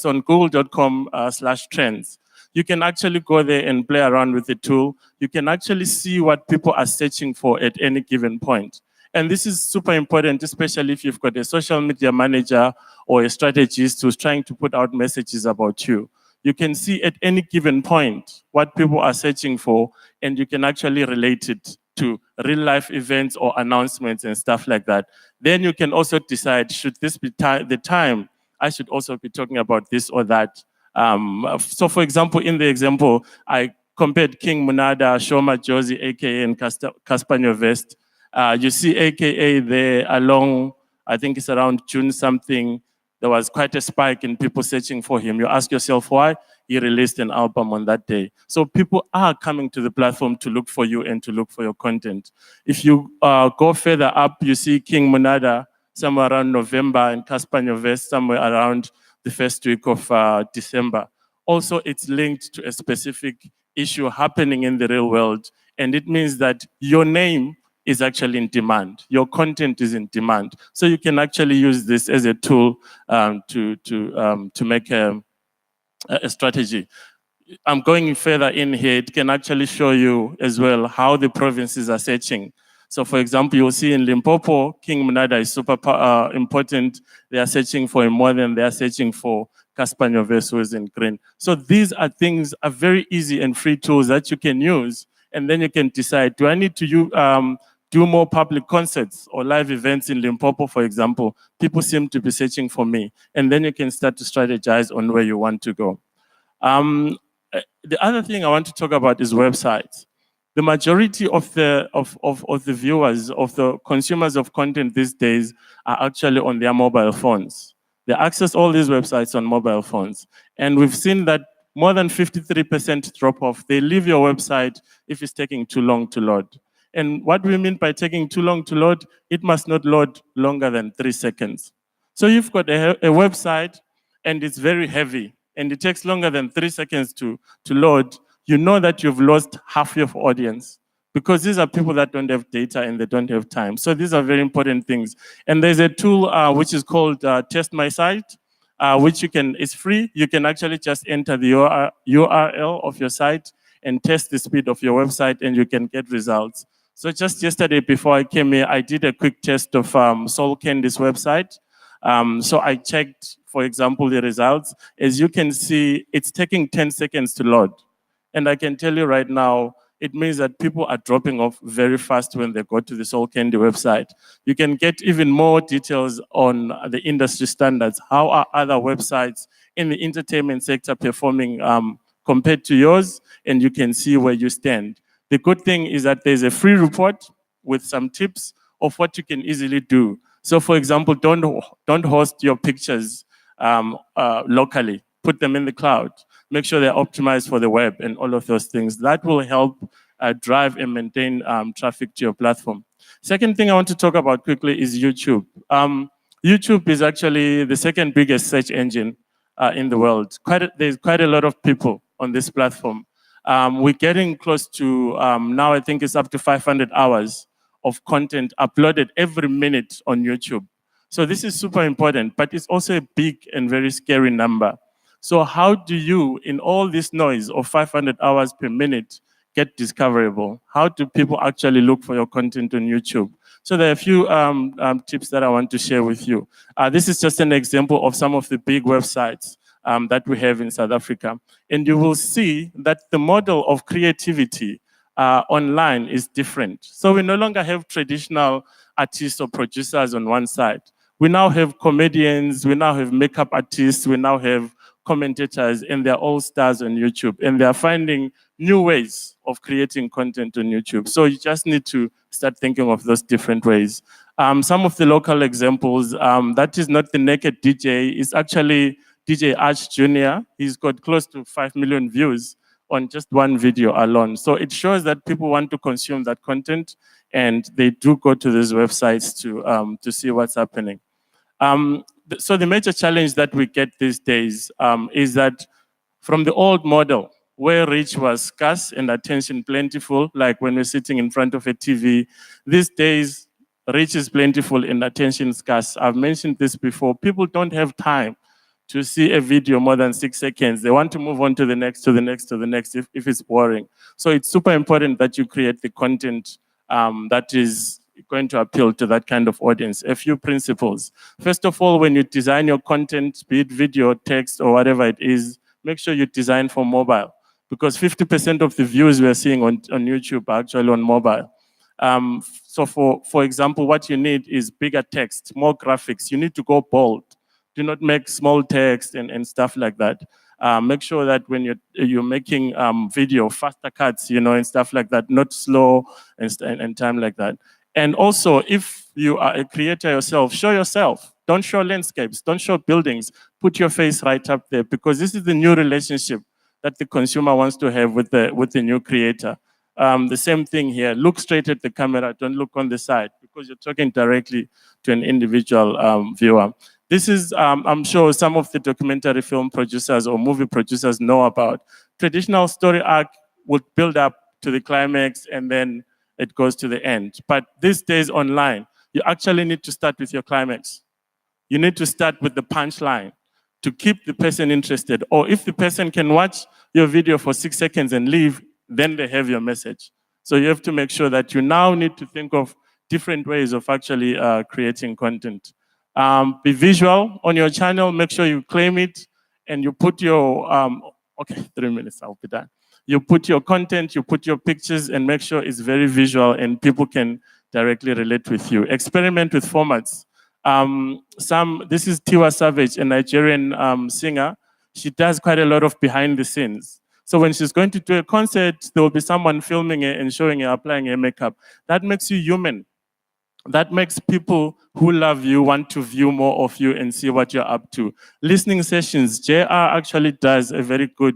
on google.com/trends. You can actually go there and play around with the tool. You can actually see what people are searching for at any given point. And this is super important, especially if you've got a social media manager or a strategist who's trying to put out messages about you. You can see at any given point what people are searching for, and you can actually relate it to real life events or announcements and stuff like that. Then you can also decide, should this be the time I should also be talking about this or that. So for example, in the example, I compared King Munada, Shoma Josie, AKA, and Casper Nyovest. You see AKA there along, I think it's around June something, there was quite a spike in people searching for him. You ask yourself why? He released an album on that day. So people are coming to the platform to look for you and to look for your content. If you go further up, you see King Munada somewhere around November and Casper Nyovest somewhere around the first week of December. Also, it's linked to a specific issue happening in the real world. And it means that your name is actually in demand. Your content is in demand. So you can actually use this as a tool to make a strategy. I'm going further in here. It can actually show you as well how the provinces are searching. So for example, you'll see in Limpopo, King Munada is super important. They are searching for him more than they are searching for Casper Nyovest, who is in green. So these are things, are very easy and free tools that you can use. And then you can decide, do I need to do more public concerts or live events in Limpopo, for example? People seem to be searching for me. And then you can start to strategize on where you want to go. The other thing I want to talk about is websites. The majority of the viewers, of the consumers of content these days are actually on their mobile phones. They access all these websites on mobile phones. And we've seen that more than 53% drop off. They leave your website if it's taking too long to load. And what we mean by taking too long to load, it must not load longer than 3 seconds. So you've got a website and it's very heavy and it takes longer than 3 seconds to load, you know that you've lost half your audience because these are people that don't have data and they don't have time. So these are very important things. And there's a tool which is called Test My Site, which it's free. You can actually just enter the URL of your site and test the speed of your website and you can get results. So just yesterday before I came here, I did a quick test of Soul Candy's website. So I checked, for example, the results. As you can see, it's taking 10 seconds to load. And I can tell you right now, it means that people are dropping off very fast when they go to the Soul Candy website. You can get even more details on the industry standards. How are other websites in the entertainment sector performing compared to yours? And you can see where you stand. The good thing is that there's a free report with some tips of what you can easily do. So for example, don't host your pictures locally. Put them in the cloud. Make sure they're optimized for the web and all of those things. That will help drive and maintain traffic to your platform. Second thing I want to talk about quickly is YouTube. YouTube is actually the second biggest search engine in the world. There's quite a lot of people on this platform. We're getting close to, now I think it's up to 500 hours of content uploaded every minute on YouTube. So this is super important, but it's also a big and very scary number. So how do you, in all this noise of 500 hours per minute, get discoverable? How do people actually look for your content on YouTube? So there are a few tips that I want to share with you. This is just an example of some of the big websites that we have in South Africa. And you will see that the model of creativity online is different. So we no longer have traditional artists or producers on one side. We now have comedians, we now have makeup artists, we now have commentators, and they're all stars on YouTube. And they're finding new ways of creating content on YouTube. So you just need to start thinking of those different ways. Some of the local examples, that is not the naked DJ, it's actually DJ Arch Jr. He's got close to 5 million views on just one video alone. So it shows that people want to consume that content and they do go to these websites to see what's happening. So the major challenge that we get these days is that from the old model, where reach was scarce and attention plentiful, like when we're sitting in front of a TV, these days, reach is plentiful and attention scarce. I've mentioned this before. People don't have time to see a video more than 6 seconds. They want to move on to the next, to the next, to the next, if it's boring. So it's super important that you create the content that is going to appeal to that kind of audience. A few principles. First of all, when you design your content, be it video, text, or whatever it is, make sure you design for mobile, because 50% of the views we are seeing on YouTube are actually on mobile. So for example, what you need is bigger text, more graphics. You need to go bold. Do not make small text and stuff like that. Make sure that when you're making video, faster cuts, and stuff like that, not slow and time like that. And also, if you are a creator yourself, show yourself. Don't show landscapes, don't show buildings. Put your face right up there, because this is the new relationship that the consumer wants to have with the new creator. The same thing here. Look straight at the camera, don't look on the side, because you're talking directly to an individual viewer. This is, I'm sure some of the documentary film producers or movie producers know about. Traditional story arc would build up to the climax and then it goes to the end. But these days online, you actually need to start with your climax. You need to start with the punchline to keep the person interested. Or if the person can watch your video for 6 seconds and leave, then they have your message. So you have to make sure that you now need to think of different ways of actually creating content. Be visual on your channel, make sure you claim it, and you put your, okay, 3 minutes, I'll be done. You put your content, you put your pictures, and make sure it's very visual and people can directly relate with you. Experiment with formats. This is Tiwa Savage, a Nigerian singer. She does quite a lot of behind the scenes. So when she's going to do a concert, there will be someone filming her and showing her applying her makeup. That makes you human. That makes people who love you want to view more of you and see what you're up to. Listening sessions. JR actually does a very good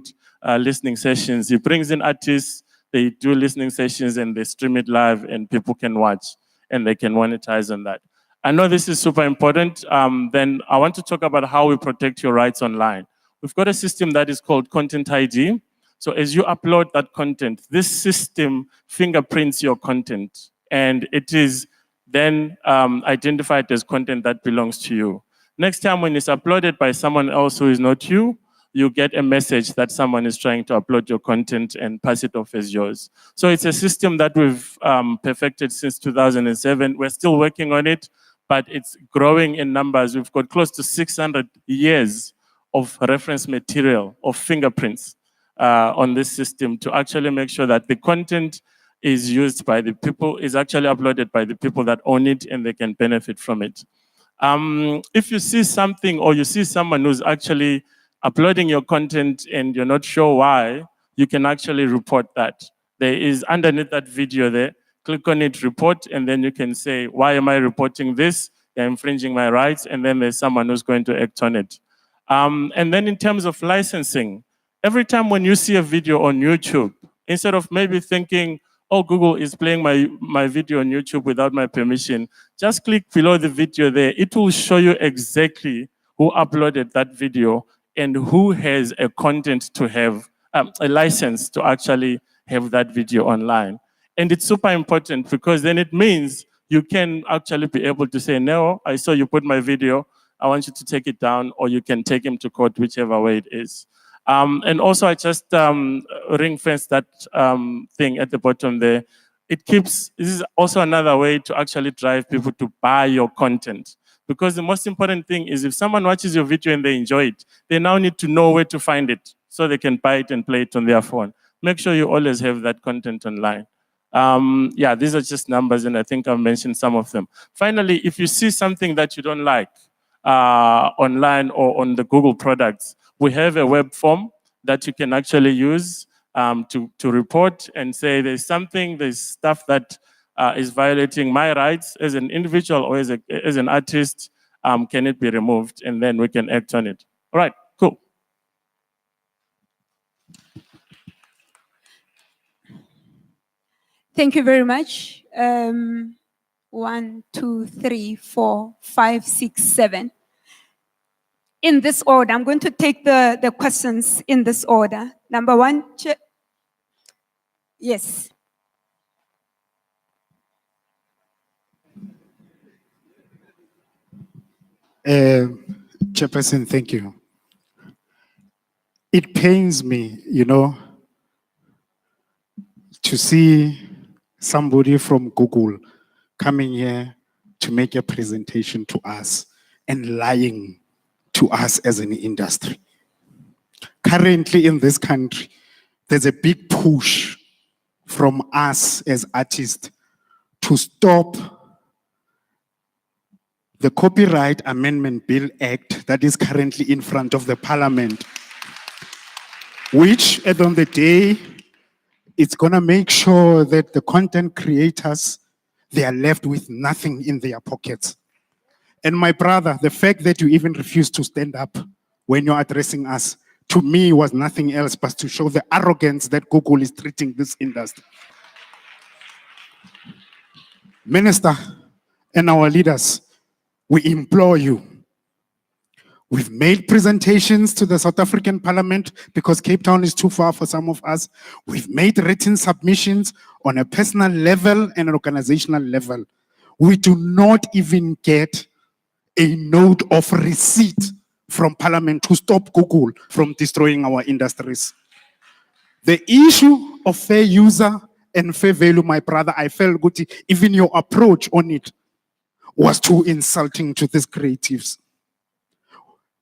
listening sessions. He brings in artists, they do listening sessions and they stream it live and people can watch and they can monetize on that. I know this is super important. Then I want to talk about how we protect your rights online. We've got a system that is called Content ID. So as you upload that content, this system fingerprints your content and it is then identified as content that belongs to you. Next time when it's uploaded by someone else who is not you, you get a message that someone is trying to upload your content and pass it off as yours. So it's a system that we've perfected since 2007. We're still working on it, but it's growing in numbers. We've got close to 600 years of reference material, of fingerprints on this system to actually make sure that the content is used by the people, is actually uploaded by the people that own it and they can benefit from it. If you see something or you see someone who's actually uploading your content and you're not sure why, you can actually report that. There is underneath that video there, click on it, report, and then you can say, why am I reporting this? They're infringing my rights, and then there's someone who's going to act on it. And then in terms of licensing, every time when you see a video on YouTube, instead of maybe thinking, oh, Google is playing my video on YouTube without my permission, just click below the video there. It will show you exactly who uploaded that video and who has a content to have a license to actually have that video online. And it's super important because then it means you can actually be able to say, no, I saw you put my video, I want you to take it down, or you can take him to court, whichever way it is. And also I just ring fence that thing at the bottom there. This is also another way to actually drive people to buy your content. Because the most important thing is if someone watches your video and they enjoy it, they now need to know where to find it so they can buy it and play it on their phone. Make sure you always have that content online. Yeah, these are just numbers and I think I've mentioned some of them. Finally, if you see something that you don't like online or on the Google products, we have a web form that you can actually use to report and say there's stuff that is violating my rights as an individual or as an artist, can it be removed? And then we can act on it. All right, cool. Thank you very much. 1, 2, 3, 4, 5, 6, 7. In this order, I'm going to take the questions in this order. Number 1, yes. Chairperson, thank you. It pains me, to see somebody from Google coming here to make a presentation to us and lying to us as an industry. Currently in this country, there's a big push from us as artists to stop the Copyright Amendment Bill Act that is currently in front of the Parliament, which at the end of the day, it's gonna make sure that the content creators, they are left with nothing in their pockets. And my brother, the fact that you even refused to stand up when you're addressing us, to me was nothing else but to show the arrogance that Google is treating this industry. Minister and our leaders, we implore you. We've made presentations to the South African Parliament because Cape Town is too far for some of us. We've made written submissions on a personal level and an organizational level. We do not even get a note of receipt from Parliament to stop Google from destroying our industries. The issue of fair user and fair value, my brother, I felt good. Even your approach on it was too insulting to these creatives.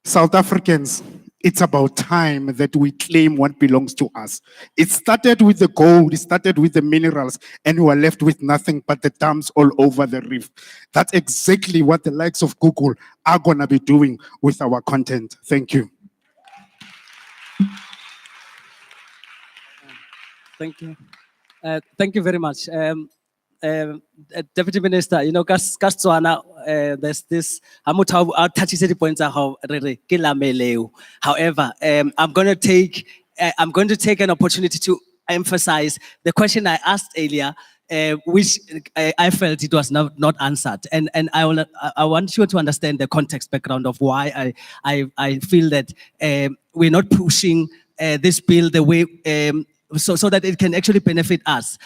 South Africans, it's about time that we claim what belongs to us. It started with the gold, it started with the minerals, and we are left with nothing but the dams all over the reef. That's exactly what the likes of Google are gonna be doing with our content. Thank you. Thank you. Thank you very much. Deputy Minister, there's this, I'll touch the points how however, I'm going to take an opportunity to emphasize the question I asked earlier, which I felt it was not answered. And I want you to understand the context background of why I feel that we're not pushing this bill the way, so that it can actually benefit us.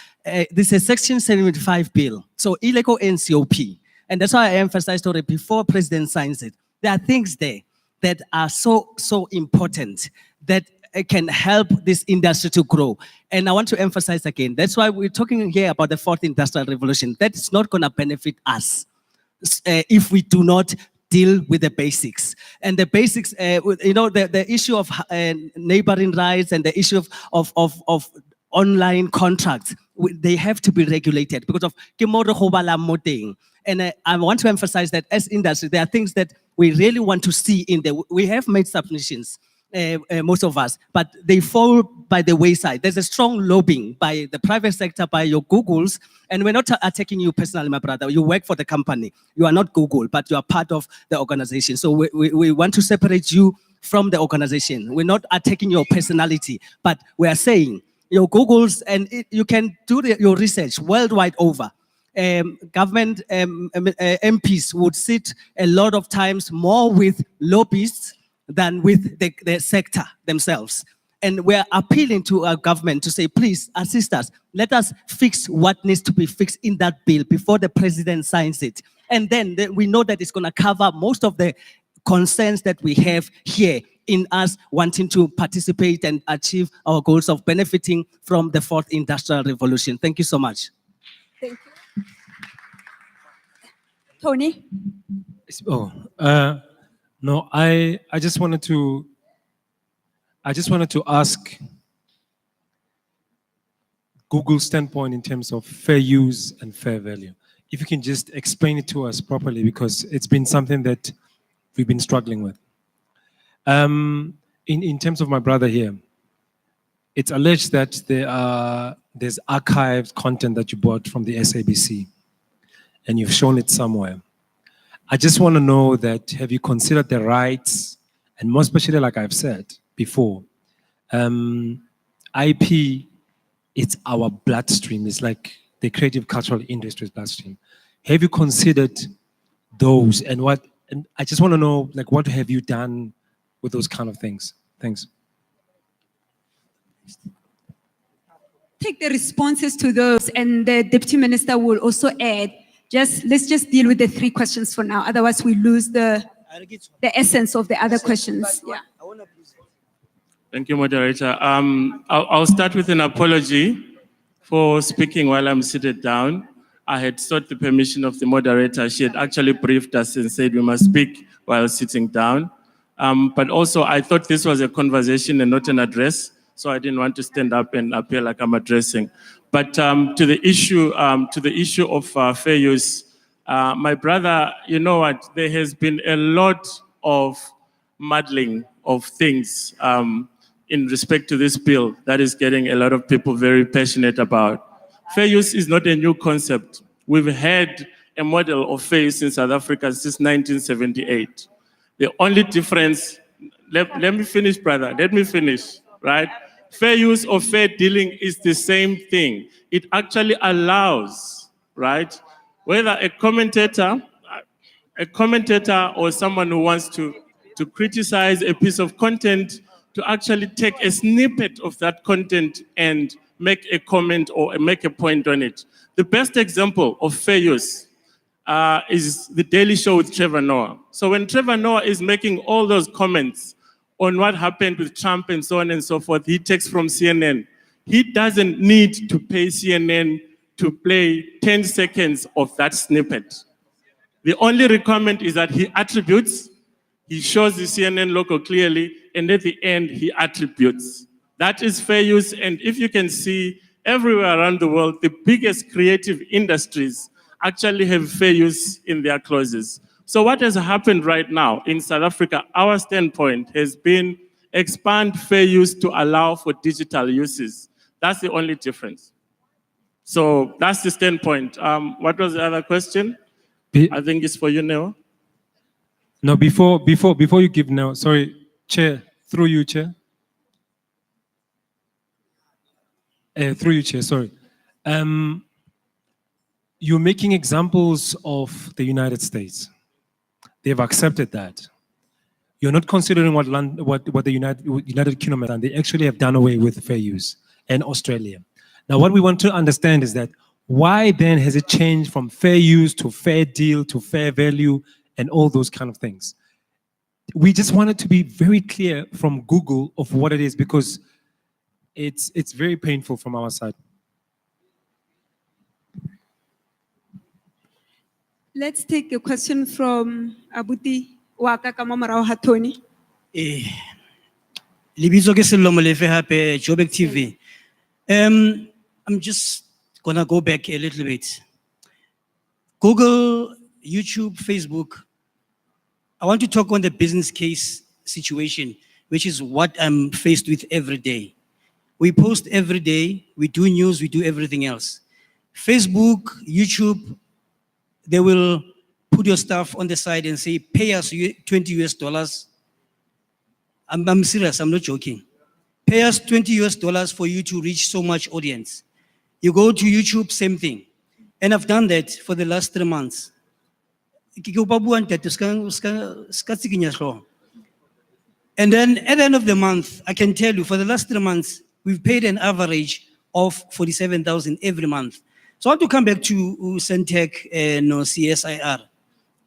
This is a Section 75 bill, so illegal NCOP. And that's why I emphasized already before President signs it, there are things there that are so important that can help this industry to grow. And I want to emphasize again, that's why we're talking here about the fourth industrial revolution. That's not gonna benefit us if we do not deal with the basics. And the basics, the issue of neighboring rights and the issue of online contracts, they have to be regulated because of and I want to emphasize that as industry, there are things that we really want to see in we have made submissions, most of us, but they fall by the wayside. There's a strong lobbying by the private sector, by your Googles, and we're not attacking you personally, my brother. You work for the company. You are not Google, but you are part of the organization. So we want to separate you from the organization. We're not attacking your personality, but we are saying your Googles, and you can do your research worldwide over. Government MPs would sit a lot of times more with lobbyists than with the sector themselves. And we're appealing to our government to say, please assist us. Let us fix what needs to be fixed in that bill before the president signs it. And then we know that it's going to cover most of the concerns that we have here in us wanting to participate and achieve our goals of benefiting from the fourth industrial revolution. Thank you so much. Thank you. Tony? Oh, no, I just wanted to ask Google's standpoint in terms of fair use and fair value. If you can just explain it to us properly, because it's been something that we've been struggling with. In terms of my brother here, it's alleged that there's archived content that you bought from the SABC, and you've shown it somewhere. I just want to know that, have you considered the rights, and more especially, like I've said before, IP, it's our bloodstream. It's like the creative cultural industry's bloodstream. Have you considered those, and what? And I just want to know, like, what have you done with those kind of things? Thanks. Take the responses to those, and the Deputy Minister will also add. Let's just deal with the three questions for now. Otherwise, we lose the essence of the other questions. Yeah. Thank you, moderator. I'll start with an apology for speaking while I'm seated down. I had sought the permission of the moderator. She had actually briefed us and said we must speak while sitting down. But also, I thought this was a conversation and not an address, so I didn't want to stand up and appear like I'm addressing. But to the issue of fair use, my brother, you know what? There has been a lot of muddling of things in respect to this bill that is getting a lot of people very passionate about. Fair use is not a new concept. We've had a model of fair use in South Africa since 1978. The only difference, let me finish, brother, let me finish, right? Fair use or fair dealing is the same thing. It actually allows, right, whether a commentator or someone who wants to criticize a piece of content, to actually take a snippet of that content and make a comment or make a point on it. The best example of fair use is The Daily Show with Trevor Noah. So when Trevor Noah is making all those comments on what happened with Trump and so on and so forth, he takes from CNN. He doesn't need to pay CNN to play 10 seconds of that snippet. The only requirement is that he attributes, he shows the CNN logo clearly, and at the end, he attributes. That is fair use, and if you can see everywhere around the world, the biggest creative industries actually have fair use in their clauses. So what has happened right now in South Africa, our standpoint has been expand fair use to allow for digital uses. That's the only difference. So that's the standpoint. What was the other question? I think it's for you, Neo. No, before you give now, sorry, Chair, through you, Chair. Through you, Chair, sorry. You're making examples of the United States. They've accepted that. You're not considering what the United Kingdom has done. They actually have done away with fair use, and Australia. Now, what we want to understand is that why then has it changed from fair use to fair deal to fair value and all those kind of things? We just wanted to be very clear from Google of what it is, because it's very painful from our side. Let's take a question from Abuti Waka Kamamara Hatoni. Libizzo ke Sello Molefe hape Joburg TV. I'm just gonna go back a little bit. Google, YouTube, Facebook. I want to talk on the business case situation, which is what I'm faced with every day. We post every day, we do news, we do everything else. Facebook, YouTube, they will put your stuff on the side and say, pay us $20 US. I'm serious, I'm not joking. pay us $20 for you to reach so much audience. You go to YouTube, same thing. And I've done that for the last 3 months. And then at the end of the month, I can tell you for the last 3 months, we've paid an average of 47,000 every month. So I want to come back to Centec and CSIR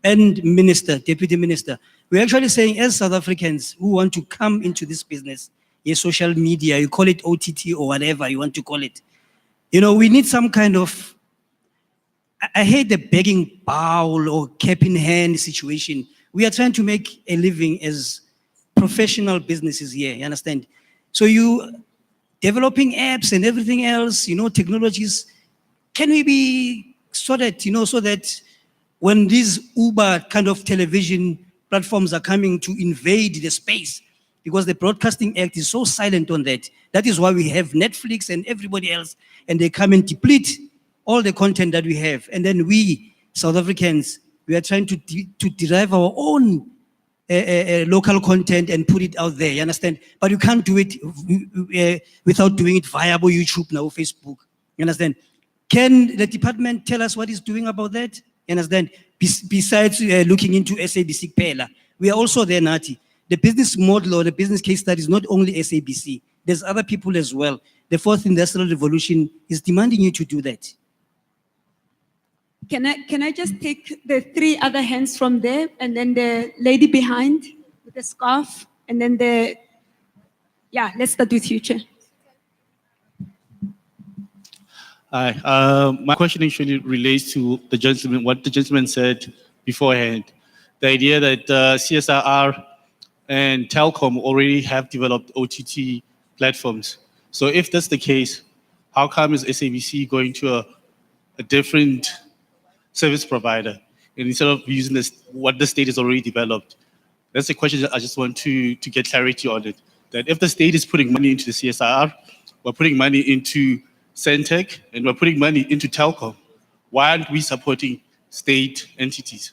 and Minister, Deputy Minister. We're actually saying as South Africans who want to come into this business, social media, you call it OTT or whatever you want to call it. We need some kind of, I hate the begging bowl or cap in hand situation. We are trying to make a living as professional businesses here, you understand? So you developing apps and everything else, technologies, can we be sorted, so that when these Uber kind of television platforms are coming to invade the space, because the Broadcasting Act is so silent on that. That is why we have Netflix and everybody else, and they come and deplete all the content that we have. And then we, South Africans, we are trying to derive our own local content and put it out there, you understand? But you can't do it without doing it via YouTube now, Facebook, you understand? Can the department tell us what it's doing about that? You understand? Besides looking into SABC Pela, we are also there, Nati. The business model or the business case study is not only SABC. There's other people as well. The fourth industrial revolution is demanding you to do that. Can I just take the 3 other hands from there, and then the lady behind with the scarf, and then let's start with you, Chair. Hi, my question actually relates to what the gentleman said beforehand. The idea that CSIR and Telkom already have developed OTT platforms. So if that's the case, how come is SABC going to a different service provider and instead of using what the state has already developed? That's the question that I just want to get clarity on it. That if the state is putting money into the CSIR, we're putting money into Centec, and we're putting money into Telkom, why aren't we supporting state entities?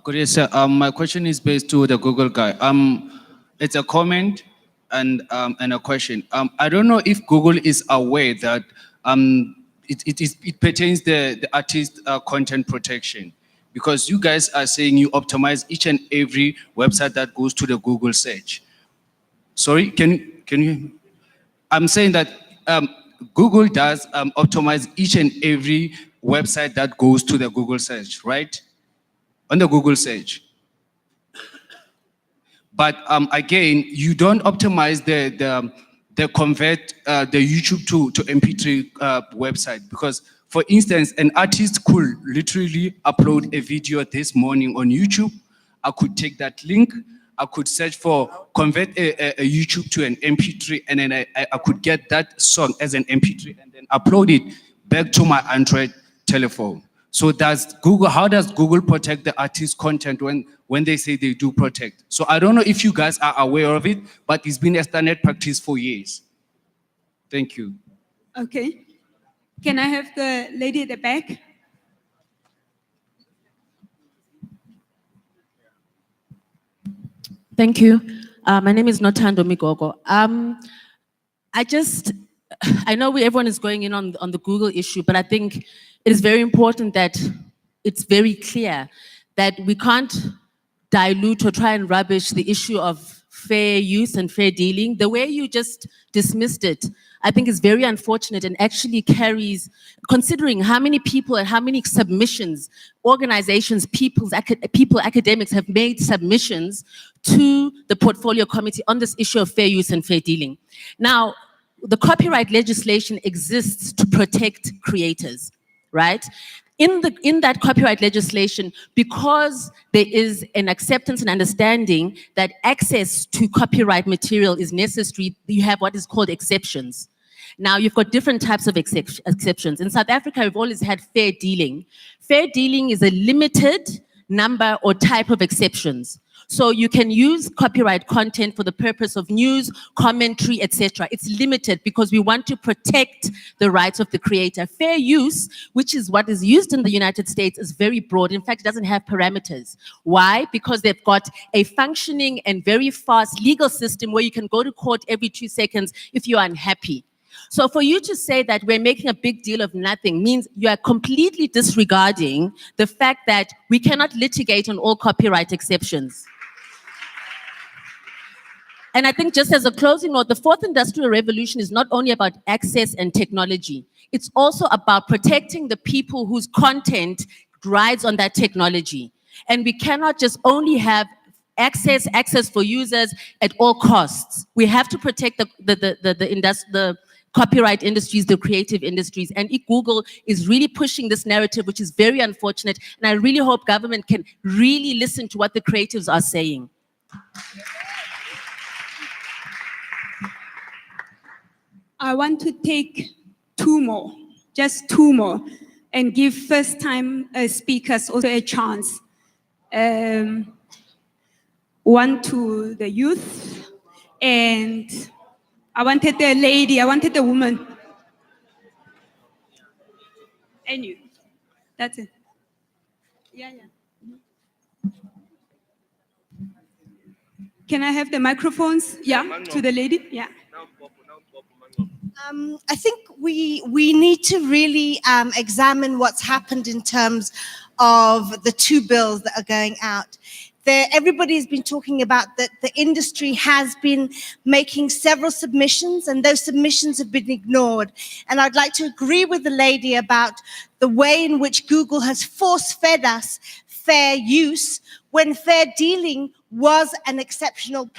Good day, sir. My question is based to the Google guy. It's a comment and a question. I don't know if Google is aware that it pertains the artist content protection, because you guys are saying you optimize each and every website that goes to the Google search. Sorry, can you? I'm saying that Google does optimize each and every website that goes to the Google search, right? On the Google search. But again, you don't optimize the convert the YouTube to MP3 website, because for instance, an artist could literally upload a video this morning on YouTube. I could take that link, I could search for convert a YouTube to an MP3, and then I could get that song as an MP3 and then upload it back to my Android telephone. So how does Google protect the artist content when they say they do protect? So I don't know if you guys are aware of it, but it's been a standard practice for years. Thank you. Okay. Can I have the lady at the back? Thank you. My name is Notando Migogo. I know everyone is going in on the Google issue, but I think it is very important that it's very clear that we can't dilute or try and rubbish the issue of fair use and fair dealing. The way you just dismissed it, I think is very unfortunate and actually carries, considering how many people and how many submissions, organizations, people, academics have made submissions to the portfolio committee on this issue of fair use and fair dealing. Now, the copyright legislation exists to protect creators, right? In that copyright legislation, because there is an acceptance and understanding that access to copyright material is necessary, you have what is called exceptions. Now, you've got different types of exceptions. In South Africa, we've always had fair dealing. Fair dealing is a limited number or type of exceptions So you can use copyright content for the purpose of news, commentary, etc. It's limited because we want to protect the rights of the creator. Fair use, which is what is used in the United States, is very broad. In fact, it doesn't have parameters. Why? Because they've got a functioning and very fast legal system where you can go to court every 2 seconds if you're unhappy. So for you to say that we're making a big deal of nothing means you are completely disregarding the fact that we cannot litigate on all copyright exceptions. And I think just as a closing note, the fourth industrial revolution is not only about access and technology. It's also about protecting the people whose content rides on that technology. And we cannot just only have access for users at all costs. We have to protect the copyright industries, the creative industries. And Google is really pushing this narrative, which is very unfortunate. And I really hope government can really listen to what the creatives are saying. I want to take two more, just two more, and give first-time speakers also a chance. One to the youth, and I wanted a lady, I wanted a woman. And you. That's it. Yeah. Can I have the microphones? Yeah, to the lady? Yeah. I think we need to really examine what's happened in terms of the two bills that are going out. Everybody has been talking about that the industry has been making several submissions and those submissions have been ignored. And I'd like to agree with the lady about the way in which Google has force-fed us fair use when fair dealing was an exceptional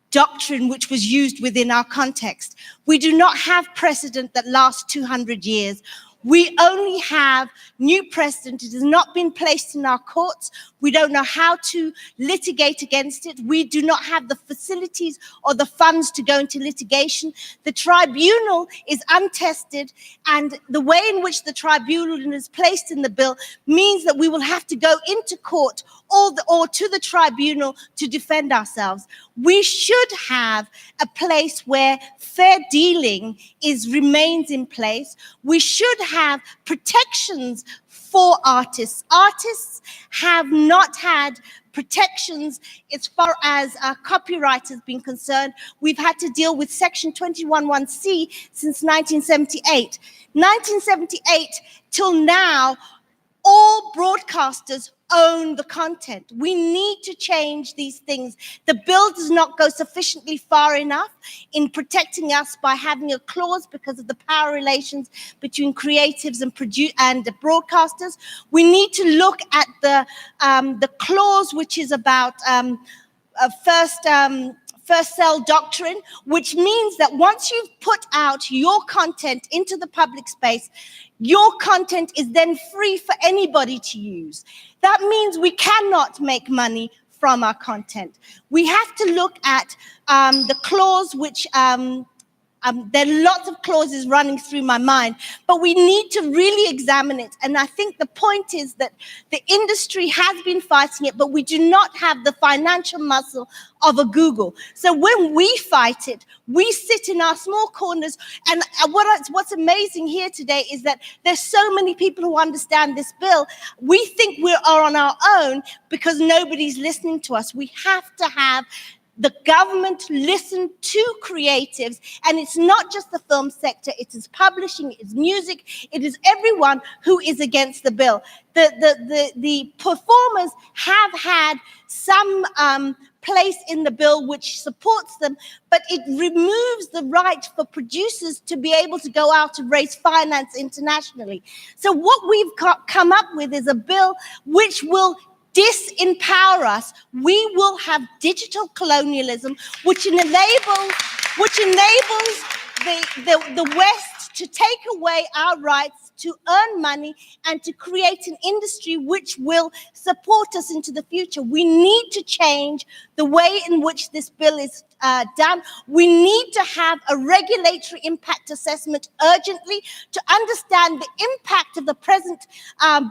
doctrine which was used within our context. We do not have precedent that lasts 200 years. We only have new precedent. It has not been placed in our courts. We don't know how to litigate against it. We do not have the facilities or the funds to go into litigation. The tribunal is untested, and the way in which the tribunal is placed in the bill means that we will have to go into court or to the tribunal to defend ourselves. We should have a place where fair dealing remains in place. We should have protections for artists. Artists have not had protections as far as copyright has been concerned. We've had to deal with Section 211C since 1978. 1978 till now, all broadcasters own the content. We need to change these things. The bill does not go sufficiently far enough in protecting us by having a clause because of the power relations between creatives and the broadcasters. We need to look at the clause which is about first sell doctrine, which means that once you've put out your content into the public space, your content is then free for anybody to use. That means we cannot make money from our content. We have to look at the clause which there are lots of clauses running through my mind, but we need to really examine it. And I think the point is that the industry has been fighting it, but we do not have the financial muscle of a Google. So when we fight it, we sit in our small corners. And what's amazing here today is that there's so many people who understand this bill. We think we are on our own because nobody's listening to us. We have to have the government listen to creatives, and it's not just the film sector, it is publishing, it is music, it is everyone who is against the bill. The performers have had some place in the bill which supports them, but it removes the right for producers to be able to go out and raise finance internationally. So what we've come up with is a bill which will disempower us. We will have digital colonialism, which enables the West to take away our rights to earn money and to create an industry which will support us into the future. We need to change the way in which this bill is done. We need to have a regulatory impact assessment urgently to understand the impact of the present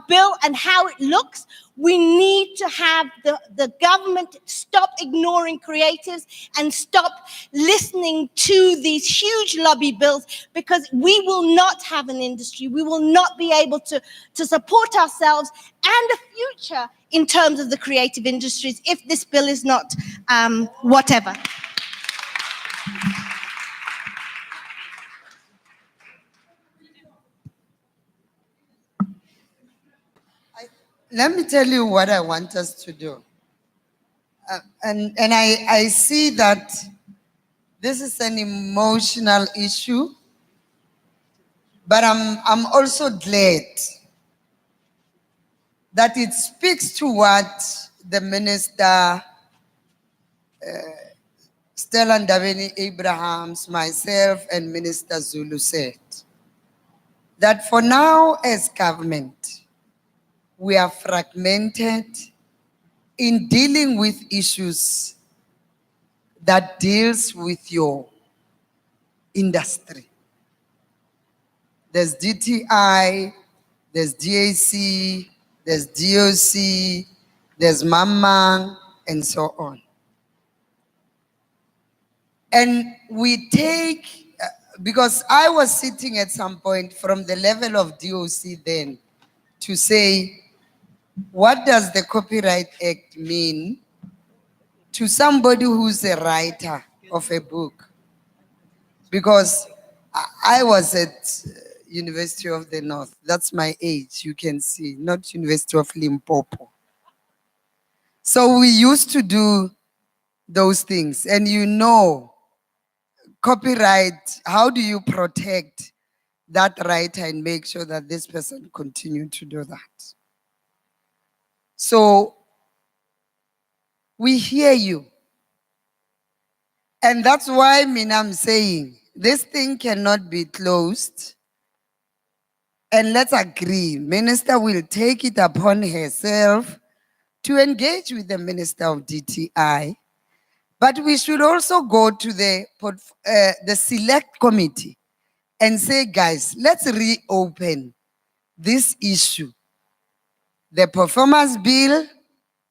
bill and how it looks. We need to have the government stop ignoring creators and stop listening to these huge lobby bills, because we will not have an industry. We will not be able to support ourselves and a future in terms of the creative industries if this bill is not whatever. Let me tell you what I want us to do. And I see that this is an emotional issue, but I'm also glad that it speaks to what the Minister, Stella Ndabeni Abrahams, myself, and Minister Zulu said. That for now, as government, we are fragmented in dealing with issues that deals with your industry. There's DTI, there's DAC, there's DOC, there's Mamang, and so on. And we take, because I was sitting at some point from the level of DOC then to say, what does the Copyright Act mean to somebody who's a writer of a book? Because I was at University of the North. That's my age, you can see, not University of Limpopo. So we used to do those things. And you know, copyright, how do you protect that writer and make sure that this person continue to do that? So we hear you. And that's why I'm saying this thing cannot be closed. And let's agree, Minister will take it upon herself to engage with the Minister of DTI. But we should also go to the select committee and say, guys, let's reopen this issue, the performance bill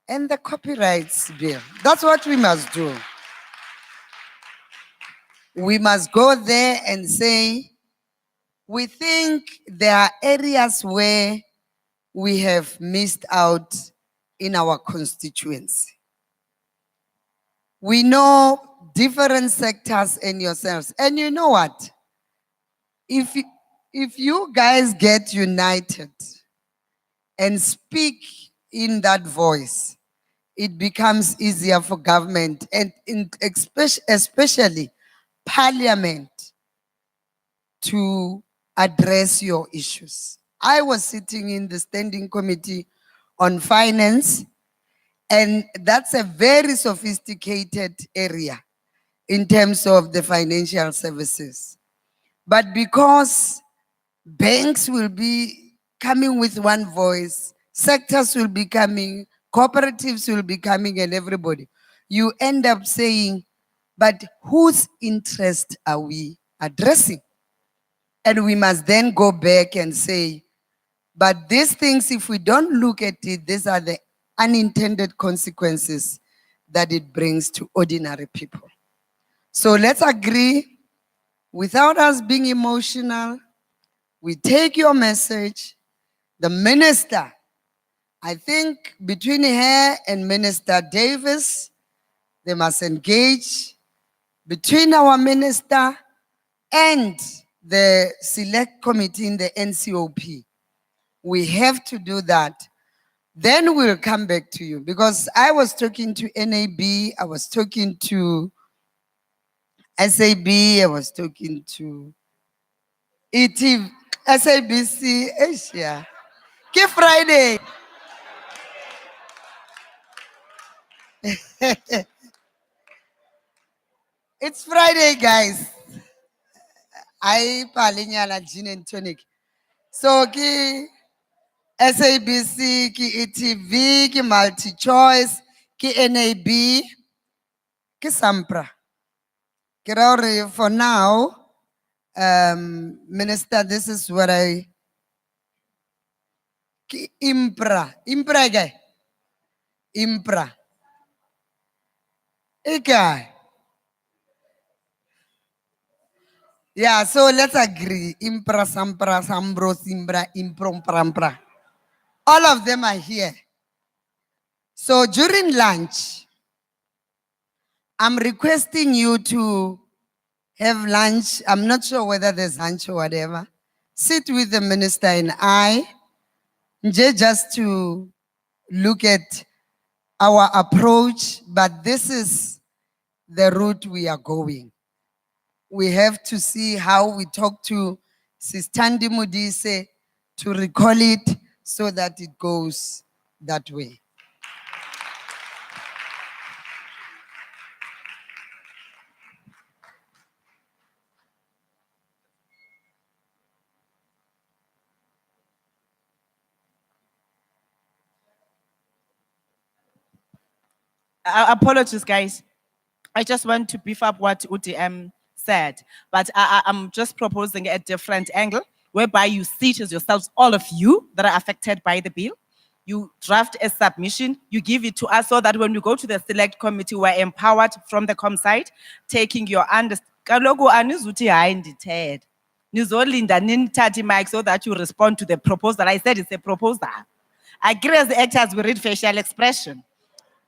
and the copyrights bill. That's what we must do. We must go there and say, we think there are areas where we have missed out in our constituency. We know different sectors and yourselves. And you know what? If you guys get united and speak in that voice, it becomes easier for government and especially Parliament to address your issues. I was sitting in the Standing Committee on Finance, and that's a very sophisticated area in terms of the financial services. But because banks will be coming with one voice, sectors will be coming, cooperatives will be coming, and everybody, you end up saying, but whose interest are we addressing? And we must then go back and say, but these things, if we don't look at it, these are the unintended consequences that it brings to ordinary people. So let's agree, without us being emotional, we take your message. The minister, I think between her and Minister Davis, they must engage. Between our minister and the select committee in the NCOP, we have to do that. Then we'll come back to you, because I was talking to NAB, I was talking to SAB, I was talking to ETV, SABC, Asia. Give Friday. It's Friday, guys. I palinyala gin and tonic. So ki SABC, ki ETV, ki Multi Choice, ki NAB, ki Sampra. Kirauri, for now, Minister, this is what ki Impra guy. Impra. Okay. Yeah, so let's agree. Impra, Sampra, Sambro, Simbra, Improm, Prampra. All of them are here. So during lunch, I'm requesting you to have lunch. I'm not sure whether there's lunch or whatever. Sit with the minister and I, just to look at our approach, but this is the route we are going. We have to see how we talk to Sistandi Mudise to recall it so that it goes that way. Apologies, guys. I just want to beef up what UDM said, but I'm just proposing a different angle whereby you sit as yourselves, all of you that are affected by the bill. You draft a submission, you give it to us so that when we go to the select committee, we're empowered from the com side, taking your understanding. Nizolinda nithathe mic so that you respond to the proposal. I said it's a proposal. I agree as the actors, we read facial expression.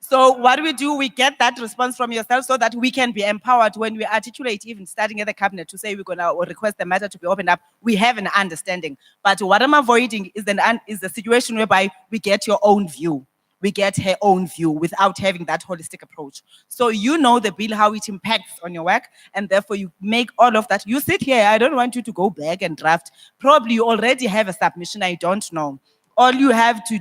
So what we do, we get that response from yourself so that we can be empowered when we articulate, even starting at the cabinet to say we're going to request the matter to be opened up. We have an understanding. But what I'm avoiding is the situation whereby we get your own view. We get her own view without having that holistic approach. So you know the bill, how it impacts on your work, and therefore you make all of that. You sit here, I don't want you to go back and draft. Probably you already have a submission, I don't know. All you have to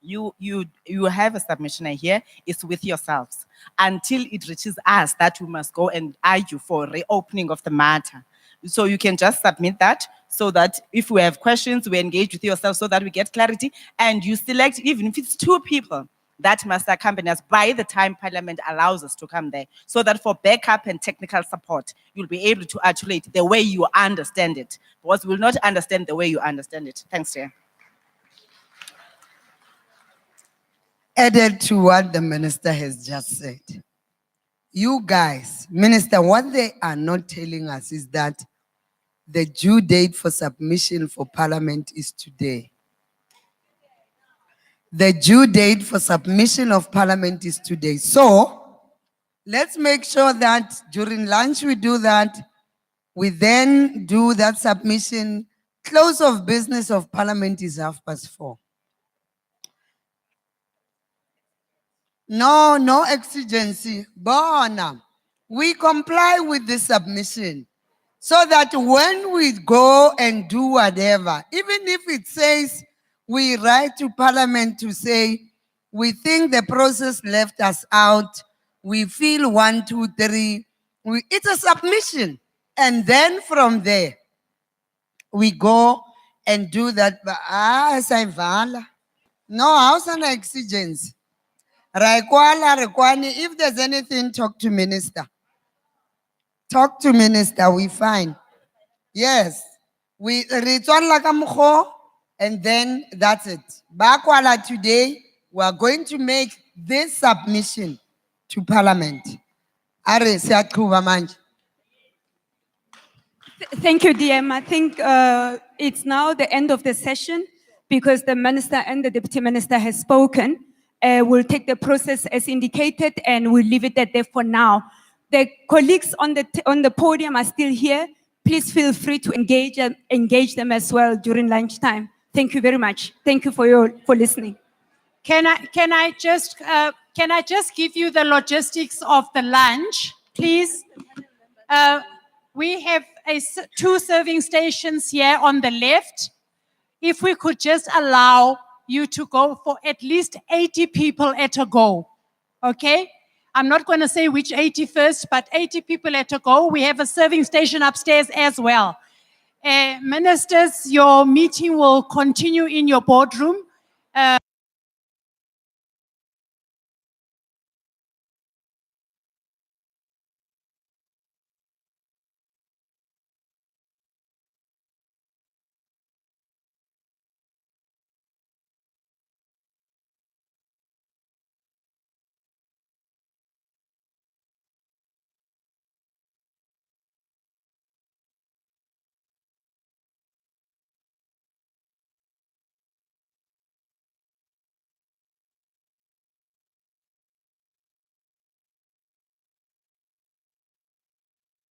you have a submission here is with yourselves until it reaches us that we must go and argue for reopening of the matter. So you can just submit that so that if we have questions, we engage with yourselves so that we get clarity, and you select, even if it's 2 people that must accompany us by the time Parliament allows us to come there, so that for backup and technical support, you'll be able to articulate the way you understand it, because we will not understand the way you understand it. Thanks, Chair. Added to what the minister has just said. You guys, minister, what they are not telling us is that the due date for submission for Parliament is today. The due date for submission of Parliament is today. So let's make sure that during lunch we do that. We then do that submission. Close of business of Parliament is 4:30. No exigency. Bona. We comply with the submission so that when we go and do whatever, even if it says we write to Parliament to say, we think the process left us out, we feel 1, 2, 3, it's a submission. And then from there, we go and do that. No, how's an exigency? If there's anything, talk to minister. Talk to minister, we fine. Yes. We return like a and then that's it. Bakwala today, we are going to make this submission to Parliament. Thank you, DM. I think it's now the end of the session because the minister and the deputy minister has spoken. We'll take the process as indicated and we'll leave it at there for now. The colleagues on the podium are still here. Please feel free to engage them as well during lunchtime. Thank you very much. Thank you for listening. Can I just give you the logistics of the lunch, please? We have 2 serving stations here on the left. If we could just allow you to go for at least 80 people at a go, okay? I'm not going to say which 80 first, but 80 people at a go. We have a serving station upstairs as well. Ministers, your meeting will continue in your boardroom.